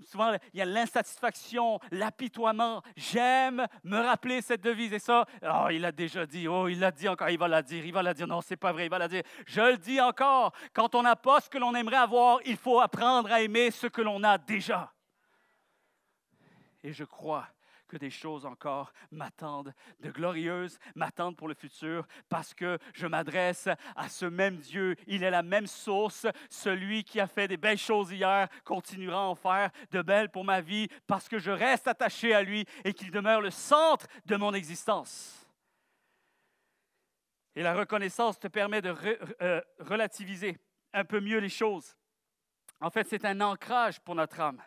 souvent il y a l'insatisfaction, l'apitoiement. J'aime me rappeler cette devise. Et ça, oh, il l'a déjà dit, oh, il l'a dit encore, il va la dire, non, c'est pas vrai, il va la dire. Je le dis encore, quand on n'a pas ce que l'on aimerait avoir, il faut apprendre à aimer ce que l'on a déjà. Et je crois que des choses encore m'attendent, de glorieuses m'attendent pour le futur, parce que je m'adresse à ce même Dieu. Il est la même source. Celui qui a fait des belles choses hier continuera à en faire de belles pour ma vie, parce que je reste attaché à lui et qu'il demeure le centre de mon existence. Et la reconnaissance te permet de relativiser un peu mieux les choses. En fait, c'est un ancrage pour notre âme.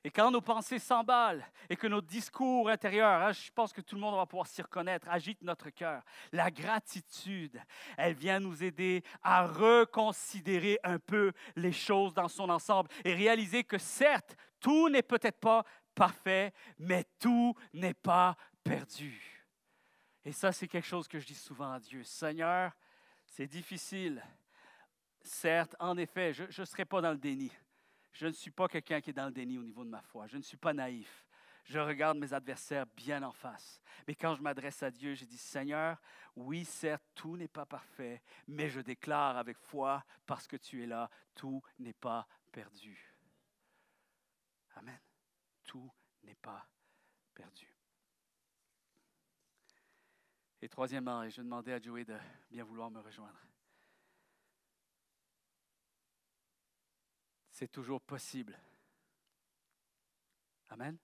Et quand nos pensées s'emballent et que nos discours intérieurs, je pense que tout le monde va pouvoir s'y reconnaître, agitent notre cœur, la gratitude, elle vient nous aider à reconsidérer un peu les choses dans son ensemble et réaliser que certes, tout n'est peut-être pas parfait, mais tout n'est pas perdu. Et ça, c'est quelque chose que je dis souvent à Dieu. Seigneur, c'est difficile. Certes, en effet, je ne serai pas dans le déni. Je ne suis pas quelqu'un qui est dans le déni au niveau de ma foi. Je ne suis pas naïf. Je regarde mes adversaires bien en face. Mais quand je m'adresse à Dieu, je dis, Seigneur, oui, certes, tout n'est pas parfait, mais je déclare avec foi, parce que tu es là, tout n'est pas perdu. Amen. Tout n'est pas perdu. Et troisièmement, je demandais à Joey de bien vouloir me rejoindre. C'est toujours possible. Amen.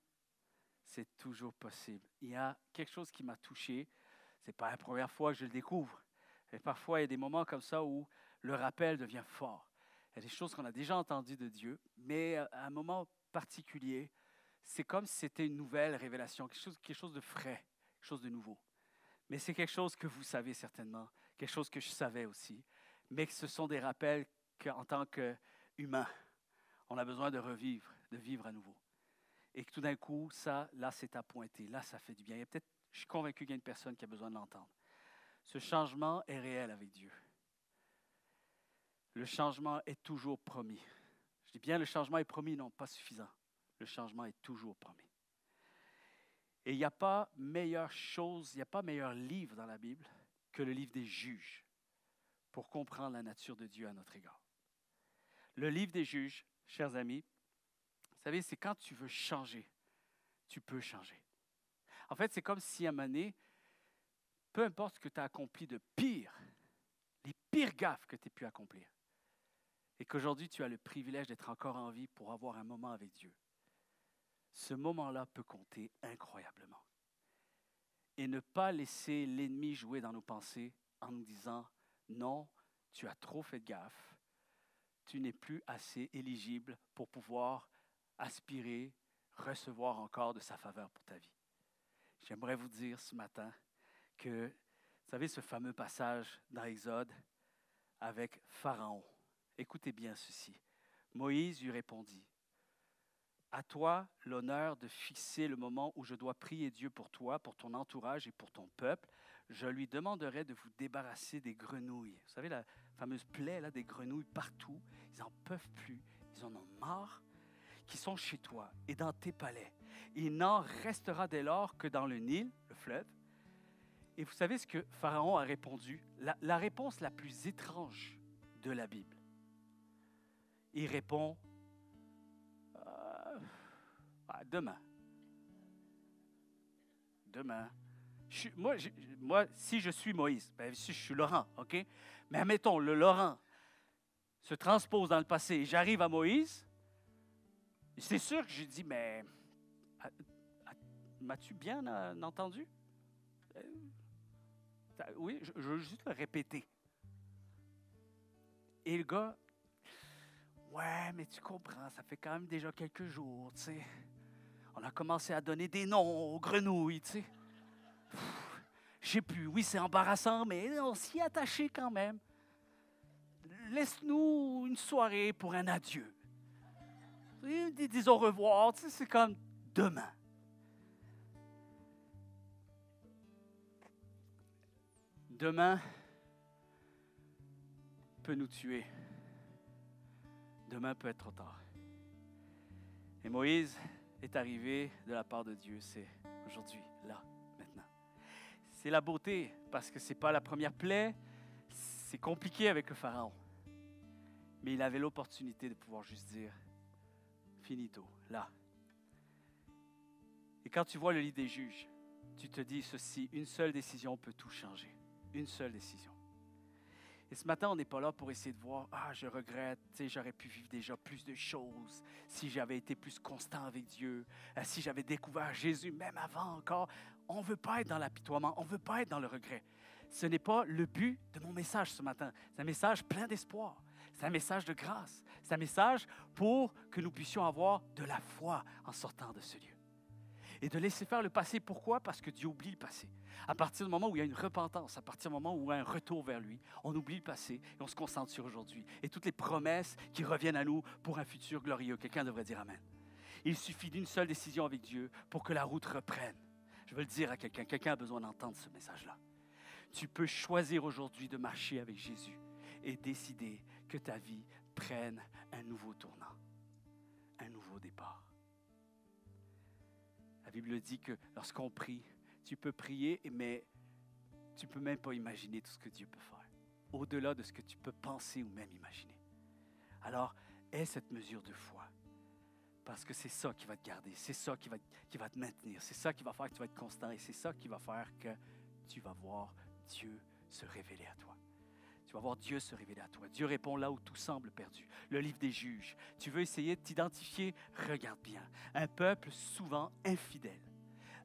C'est toujours possible. Il y a quelque chose qui m'a touché. Ce n'est pas la première fois que je le découvre. Et parfois, il y a des moments comme ça où le rappel devient fort. Il y a des choses qu'on a déjà entendues de Dieu, mais à un moment particulier, c'est comme si c'était une nouvelle révélation, quelque chose de frais, quelque chose de nouveau. Mais c'est quelque chose que vous savez certainement, quelque chose que je savais aussi, mais que ce sont des rappels qu'en tant qu'humain, on a besoin de revivre, de vivre à nouveau. Et que tout d'un coup, ça, là, c'est à pointer, là, ça fait du bien. Je suis convaincu qu'il y a une personne qui a besoin de l'entendre. Ce changement est réel avec Dieu. Le changement est toujours promis. Je dis bien le changement est promis, non, pas suffisant. Le changement est toujours promis. Et il n'y a pas meilleure chose, il n'y a pas meilleur livre dans la Bible que le livre des juges pour comprendre la nature de Dieu à notre égard. Le livre des juges, chers amis, vous savez, c'est quand tu veux changer, tu peux changer. En fait, c'est comme si à un moment donné, peu importe ce que tu as accompli de pire, les pires gaffes que tu aies pu accomplir, et qu'aujourd'hui tu as le privilège d'être encore en vie pour avoir un moment avec Dieu, ce moment-là peut compter incroyablement. Et ne pas laisser l'ennemi jouer dans nos pensées en nous disant « Non, tu as trop fait de gaffe, tu n'es plus assez éligible pour pouvoir aspirer, recevoir encore de sa faveur pour ta vie. » J'aimerais vous dire ce matin que, vous savez, ce fameux passage dans Exode avec Pharaon. Écoutez bien ceci. Moïse lui répondit, « À toi l'honneur de fixer le moment où je dois prier Dieu pour toi, pour ton entourage et pour ton peuple. Je lui demanderai de vous débarrasser des grenouilles. » Vous savez, la fameuse plaie là, des grenouilles partout. Ils n'en peuvent plus. Ils en ont marre. Qui sont chez toi et dans tes palais. Il n'en restera dès lors que dans le Nil, le fleuve. Et vous savez ce que Pharaon a répondu? La réponse la plus étrange de la Bible. Il répond, demain. Demain. Moi, si je suis Moïse, si je suis Laurent, OK? Mais admettons, le Laurent se transpose dans le passé et j'arrive à Moïse, c'est sûr que j'ai dit, mais m'as-tu bien entendu? Oui, je veux juste le répéter. Et le gars, ouais, mais tu comprends, ça fait quand même déjà quelques jours, tu sais. On a commencé à donner des noms aux grenouilles, tu sais. Je sais plus, oui, c'est embarrassant, mais on s'y est attaché quand même. Laisse-nous une soirée pour un adieu. Dis au revoir, tu sais, c'est comme demain. Demain peut nous tuer. Demain peut être trop tard. Et Moïse est arrivé de la part de Dieu. C'est aujourd'hui, là, maintenant. C'est la beauté, parce que ce n'est pas la première plaie. C'est compliqué avec le Pharaon. Mais il avait l'opportunité de pouvoir juste dire, finito, là. Et quand tu vois le livre des juges, tu te dis ceci, une seule décision peut tout changer. Une seule décision. Et ce matin, on n'est pas là pour essayer de voir, je regrette, j'aurais pu vivre déjà plus de choses, si j'avais été plus constant avec Dieu, si j'avais découvert Jésus, même avant encore. On ne veut pas être dans l'apitoiement, on ne veut pas être dans le regret. Ce n'est pas le but de mon message ce matin. C'est un message plein d'espoir. C'est un message de grâce. C'est un message pour que nous puissions avoir de la foi en sortant de ce lieu. Et de laisser faire le passé. Pourquoi? Parce que Dieu oublie le passé. À partir du moment où il y a une repentance, à partir du moment où il y a un retour vers lui, on oublie le passé et on se concentre sur aujourd'hui. Et toutes les promesses qui reviennent à nous pour un futur glorieux. Quelqu'un devrait dire Amen. Il suffit d'une seule décision avec Dieu pour que la route reprenne. Je veux le dire à quelqu'un. Quelqu'un a besoin d'entendre ce message-là. Tu peux choisir aujourd'hui de marcher avec Jésus et décider que ta vie prenne un nouveau tournant, un nouveau départ. La Bible dit que lorsqu'on prie, tu peux prier, mais tu ne peux même pas imaginer tout ce que Dieu peut faire, au-delà de ce que tu peux penser ou même imaginer. Alors, aie cette mesure de foi, parce que c'est ça qui va te garder, c'est ça qui va te maintenir, c'est ça qui va faire que tu vas être constant, et c'est ça qui va faire que tu vas voir Dieu se révéler à toi. Tu vas voir Dieu se révéler à toi. Dieu répond là où tout semble perdu. Le livre des juges. Tu veux essayer de t'identifier? Regarde bien. Un peuple souvent infidèle,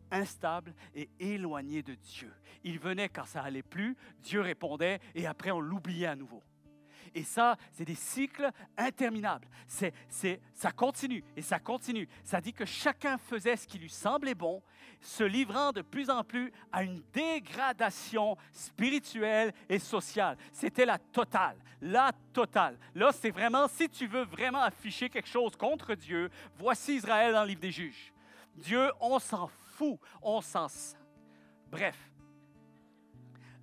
instable et éloigné de Dieu. Il venait quand ça allait plus, Dieu répondait et après on l'oubliait à nouveau. Et ça, c'est des cycles interminables. Ça continue et ça continue. Ça dit que chacun faisait ce qui lui semblait bon, se livrant de plus en plus à une dégradation spirituelle et sociale. C'était la totale, la totale. Là, c'est vraiment, si tu veux vraiment afficher quelque chose contre Dieu, voici Israël dans le livre des Juges. Dieu, on s'en fout, on s'en... Bref.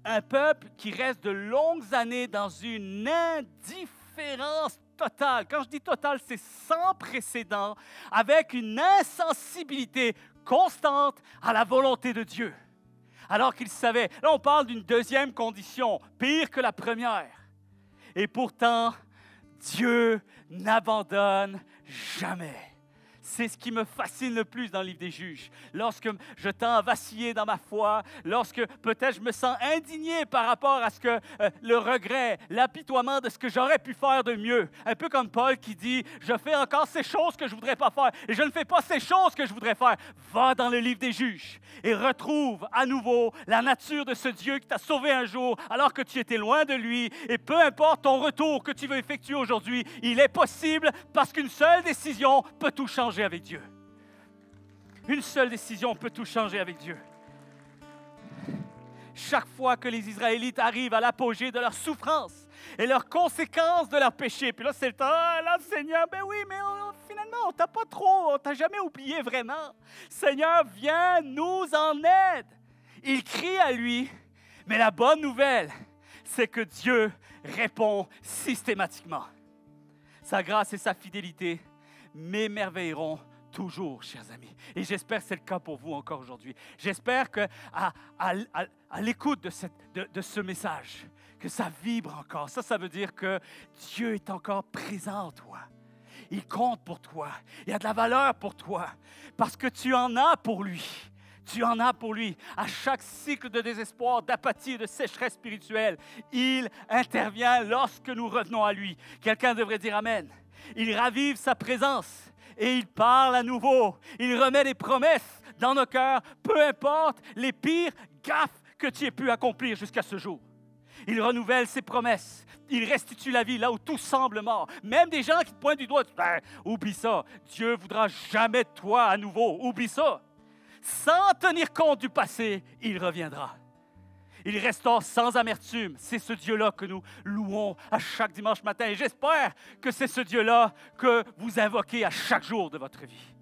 Un peuple qui reste de longues années dans une indifférence totale. Quand je dis totale, c'est sans précédent, avec une insensibilité constante à la volonté de Dieu. Alors qu'il savait, là on parle d'une deuxième condition, pire que la première. Et pourtant, Dieu n'abandonne jamais. C'est ce qui me fascine le plus dans le livre des Juges. Lorsque je tends à vaciller dans ma foi, lorsque peut-être je me sens indigné par rapport à ce que le regret, l'apitoiement de ce que j'aurais pu faire de mieux. Un peu comme Paul qui dit, je fais encore ces choses que je ne voudrais pas faire et je ne fais pas ces choses que je voudrais faire. Va dans le livre des Juges et retrouve à nouveau la nature de ce Dieu qui t'a sauvé un jour alors que tu étais loin de lui. Et peu importe ton retour que tu veux effectuer aujourd'hui, il est possible parce qu'une seule décision peut tout changer avec Dieu. Une seule décision peut tout changer avec Dieu. Chaque fois que les Israélites arrivent à l'apogée de leur souffrance et leurs conséquences de leur péché, puis là c'est le temps, ah là Seigneur, ben oui, mais finalement on t'a pas trop, on t'a jamais oublié vraiment. Seigneur, viens nous en aide. Ils crient à lui, mais la bonne nouvelle, c'est que Dieu répond systématiquement. Sa grâce et sa fidélité m'émerveilleront toujours, chers amis. Et j'espère que c'est le cas pour vous encore aujourd'hui. J'espère qu'à l'écoute de ce message, que ça vibre encore. Ça veut dire que Dieu est encore présent en toi. Il compte pour toi. Il y a de la valeur pour toi. Parce que tu en as pour lui. Tu en as pour lui. À chaque cycle de désespoir, d'apathie et de sécheresse spirituelle, il intervient lorsque nous revenons à lui. Quelqu'un devrait dire Amen. Il ravive sa présence et il parle à nouveau. Il remet des promesses dans nos cœurs, peu importe les pires gaffes que tu aies pu accomplir jusqu'à ce jour. Il renouvelle ses promesses. Il restitue la vie là où tout semble mort. Même des gens qui te pointent du doigt, oublie ça. Dieu ne voudra jamais de toi à nouveau. Oublie ça. Sans tenir compte du passé, il reviendra. Il restaure sans amertume. C'est ce Dieu-là que nous louons à chaque dimanche matin. Et j'espère que c'est ce Dieu-là que vous invoquez à chaque jour de votre vie.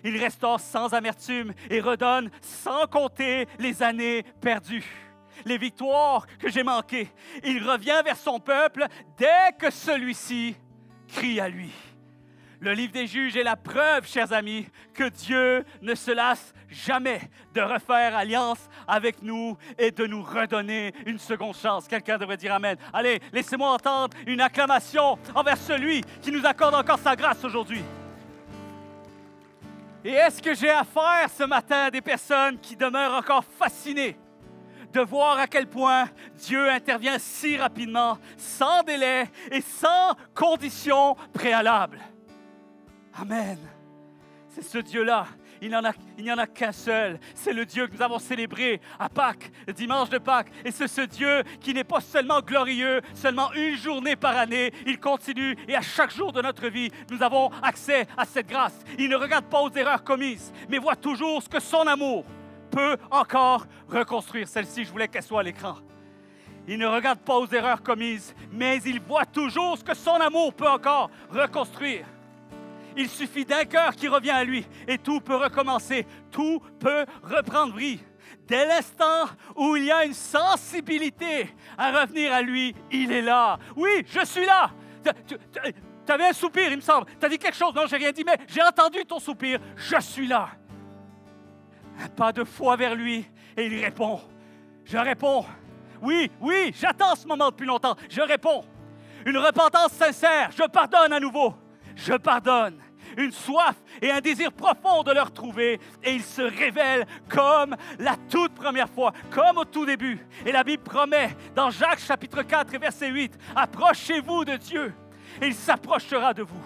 Il restaure sans amertume et redonne sans compter les années perdues, les victoires que j'ai manquées. Il revient vers son peuple dès que celui-ci crie à lui. Le livre des Juges est la preuve, chers amis, que Dieu ne se lasse jamais de refaire alliance avec nous et de nous redonner une seconde chance. Quelqu'un devrait dire Amen. Allez, laissez-moi entendre une acclamation envers celui qui nous accorde encore sa grâce aujourd'hui. Et est-ce que j'ai affaire ce matin à des personnes qui demeurent encore fascinées de voir à quel point Dieu intervient si rapidement, sans délai et sans conditions préalables? Amen. C'est ce Dieu-là. Il n'y en a qu'un seul. C'est le Dieu que nous avons célébré à Pâques, le dimanche de Pâques. Et c'est ce Dieu qui n'est pas seulement glorieux, seulement une journée par année. Il continue et à chaque jour de notre vie, nous avons accès à cette grâce. Il ne regarde pas aux erreurs commises, mais voit toujours ce que son amour peut encore reconstruire. Celle-ci, je voulais qu'elle soit à l'écran. Il ne regarde pas aux erreurs commises, mais il voit toujours ce que son amour peut encore reconstruire. Il suffit d'un cœur qui revient à lui et tout peut recommencer, tout peut reprendre vie. Dès l'instant où il y a une sensibilité à revenir à lui, il est là. Oui, je suis là. Tu avais un soupir, il me semble. Tu as dit quelque chose, non, j'ai rien dit, mais j'ai entendu ton soupir. Je suis là. Un pas de foi vers lui et il répond. Je réponds. Oui, j'attends ce moment depuis longtemps. Je réponds. Une repentance sincère. Je pardonne à nouveau. Je pardonne. Une soif et un désir profond de le retrouver. Et il se révèle comme la toute première fois, comme au tout début. Et la Bible promet dans Jacques chapitre 4 et verset 8, « Approchez-vous de Dieu et il s'approchera de vous. »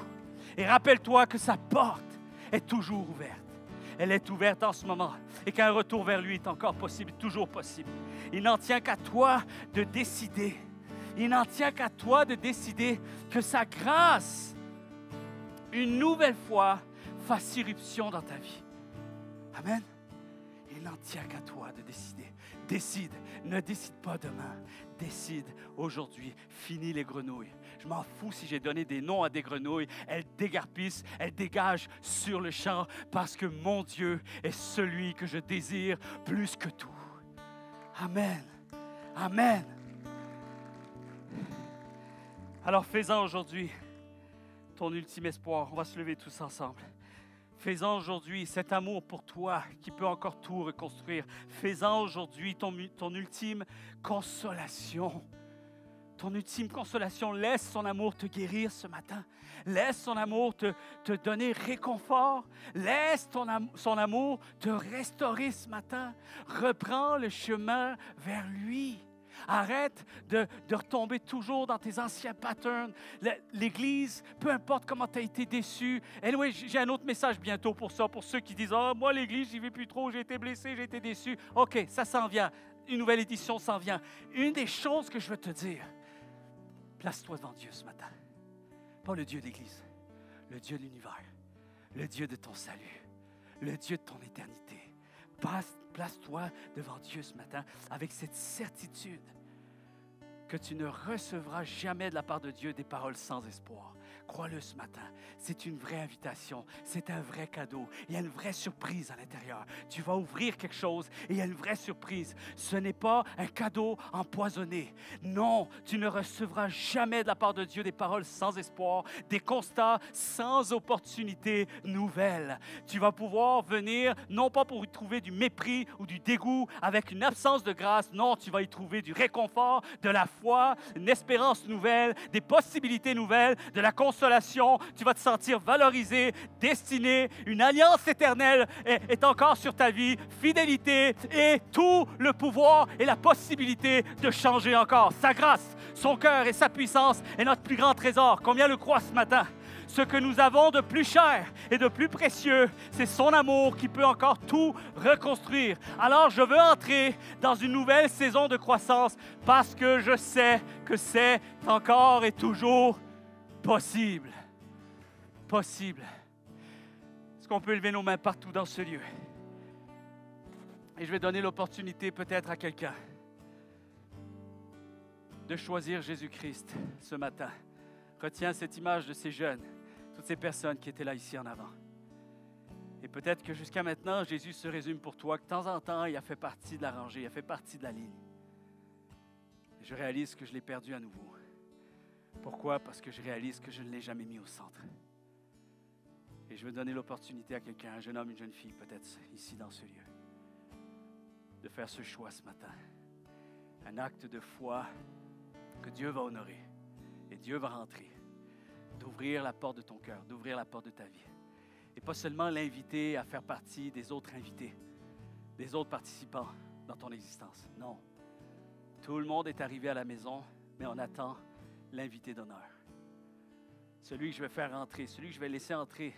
Et rappelle-toi que sa porte est toujours ouverte. Elle est ouverte en ce moment et qu'un retour vers lui est encore possible, toujours possible. Il n'en tient qu'à toi de décider Il n'en tient qu'à toi de décider que sa grâce, une nouvelle fois, fasse irruption dans ta vie. Amen. Il n'en tient qu'à toi de décider. Décide. Ne décide pas demain. Décide aujourd'hui. Finis les grenouilles. Je m'en fous si j'ai donné des noms à des grenouilles. Elles dégarpissent, elles dégagent sur le champ parce que mon Dieu est celui que je désire plus que tout. Amen. Amen. Alors fais-en aujourd'hui ton ultime espoir. On va se lever tous ensemble. Fais-en aujourd'hui cet amour pour toi qui peut encore tout reconstruire. Fais-en aujourd'hui ton ultime consolation. Ton ultime consolation. Laisse son amour te guérir ce matin. Laisse son amour te donner réconfort. Laisse son amour te restaurer ce matin. Reprends le chemin vers lui. Arrête de retomber toujours dans tes anciens patterns. L'Église, peu importe comment tu as été déçu. Anyway, j'ai un autre message bientôt pour ça, pour ceux qui disent « Ah, moi, l'Église, j'y vais plus trop, j'ai été blessé, j'ai été déçu. » OK, ça s'en vient. Une nouvelle édition s'en vient. Une des choses que je veux te dire, place-toi devant Dieu ce matin. Pas le Dieu de l'Église, le Dieu de l'univers, le Dieu de ton salut, le Dieu de ton éternité. Place-toi devant Dieu ce matin avec cette certitude que tu ne recevras jamais de la part de Dieu des paroles sans espoir. Crois-le ce matin. C'est une vraie invitation. C'est un vrai cadeau. Il y a une vraie surprise à l'intérieur. Tu vas ouvrir quelque chose et il y a une vraie surprise. Ce n'est pas un cadeau empoisonné. Non, tu ne recevras jamais de la part de Dieu des paroles sans espoir, des constats sans opportunité nouvelle. Tu vas pouvoir venir, non pas pour y trouver du mépris ou du dégoût avec une absence de grâce. Non, tu vas y trouver du réconfort, de la foi, une espérance nouvelle, des possibilités nouvelles, de la consolation. Tu vas te sentir valorisé, destiné. Une alliance éternelle est encore sur ta vie. Fidélité et tout le pouvoir et la possibilité de changer encore. Sa grâce, son cœur et sa puissance est notre plus grand trésor. Combien le croient ce matin? Ce que nous avons de plus cher et de plus précieux, c'est son amour qui peut encore tout reconstruire. Alors, je veux entrer dans une nouvelle saison de croissance parce que je sais que c'est encore et toujours possible. Possible. Est-ce qu'on peut lever nos mains partout dans ce lieu? Et je vais donner l'opportunité peut-être à quelqu'un de choisir Jésus-Christ ce matin. Retiens cette image de ces jeunes, toutes ces personnes qui étaient là ici en avant. Et peut-être que jusqu'à maintenant, Jésus se résume pour toi, que de temps en temps, il a fait partie de la rangée, il a fait partie de la ligne. Et je réalise que je l'ai perdu à nouveau. Pourquoi? Parce que je réalise que je ne l'ai jamais mis au centre. Et je veux donner l'opportunité à quelqu'un, un jeune homme, une jeune fille, peut-être ici dans ce lieu, de faire ce choix ce matin. Un acte de foi que Dieu va honorer et Dieu va rentrer. D'ouvrir la porte de ton cœur, d'ouvrir la porte de ta vie. Et pas seulement l'inviter à faire partie des autres invités, des autres participants dans ton existence. Non. Tout le monde est arrivé à la maison, mais on attend l'invité d'honneur. Celui que je vais faire entrer, celui que je vais laisser entrer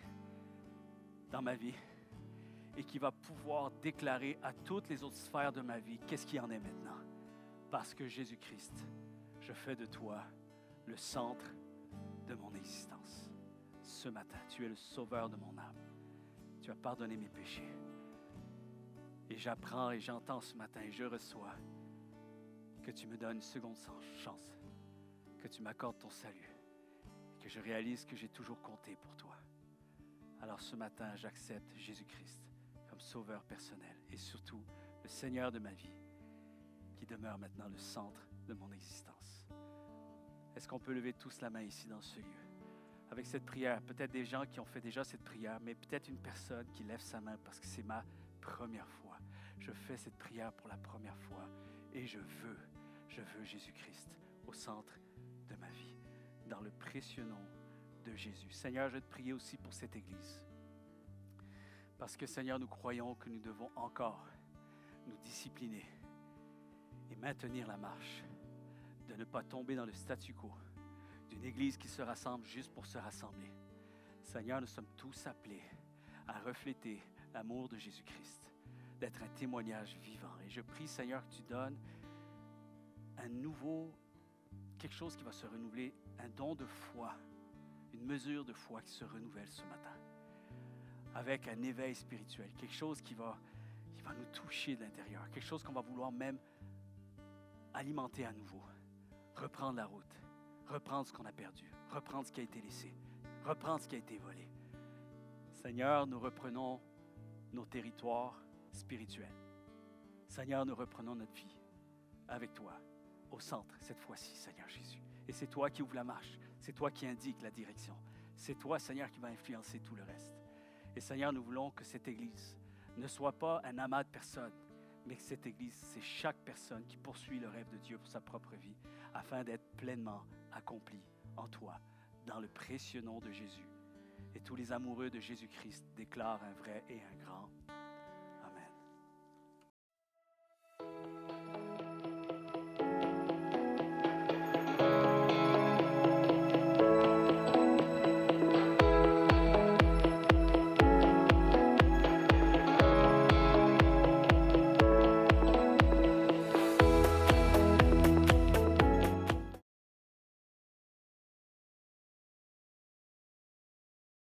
dans ma vie et qui va pouvoir déclarer à toutes les autres sphères de ma vie qu'est-ce qu'il en est maintenant. Parce que Jésus-Christ, je fais de toi le centre de mon existence. Ce matin, tu es le sauveur de mon âme. Tu as pardonné mes péchés. Et j'apprends et j'entends ce matin et je reçois que tu me donnes une seconde chance, que tu m'accordes ton salut, que je réalise que j'ai toujours compté pour toi. Alors ce matin, j'accepte Jésus-Christ comme sauveur personnel et surtout le Seigneur de ma vie qui demeure maintenant le centre de mon existence. Est-ce qu'on peut lever tous la main ici dans ce lieu? Avec cette prière, peut-être des gens qui ont fait déjà cette prière, mais peut-être une personne qui lève sa main parce que c'est ma première fois. Je fais cette prière pour la première fois et je veux Jésus-Christ au centre de ma vie, dans le précieux nom de Jésus. Seigneur, je vais te prier aussi pour cette Église. Parce que, Seigneur, nous croyons que nous devons encore nous discipliner et maintenir la marche, de ne pas tomber dans le statu quo d'une Église qui se rassemble juste pour se rassembler. Seigneur, nous sommes tous appelés à refléter l'amour de Jésus-Christ, d'être un témoignage vivant. Et je prie, Seigneur, que tu donnes un nouveau quelque chose qui va se renouveler, un don de foi, une mesure de foi qui se renouvelle ce matin, avec un éveil spirituel, quelque chose qui va nous toucher de l'intérieur, quelque chose qu'on va vouloir même alimenter à nouveau, reprendre la route, reprendre ce qu'on a perdu, reprendre ce qui a été laissé, reprendre ce qui a été volé. Seigneur, nous reprenons nos territoires spirituels. Seigneur, nous reprenons notre vie avec toi, au centre, cette fois-ci, Seigneur Jésus. Et c'est toi qui ouvre la marche, c'est toi qui indique la direction. C'est toi, Seigneur, qui va influencer tout le reste. Et Seigneur, nous voulons que cette Église ne soit pas un amas de personnes, mais que cette Église, c'est chaque personne qui poursuit le rêve de Dieu pour sa propre vie, afin d'être pleinement accomplie en toi, dans le précieux nom de Jésus. Et tous les amoureux de Jésus-Christ déclarent un vrai et un grand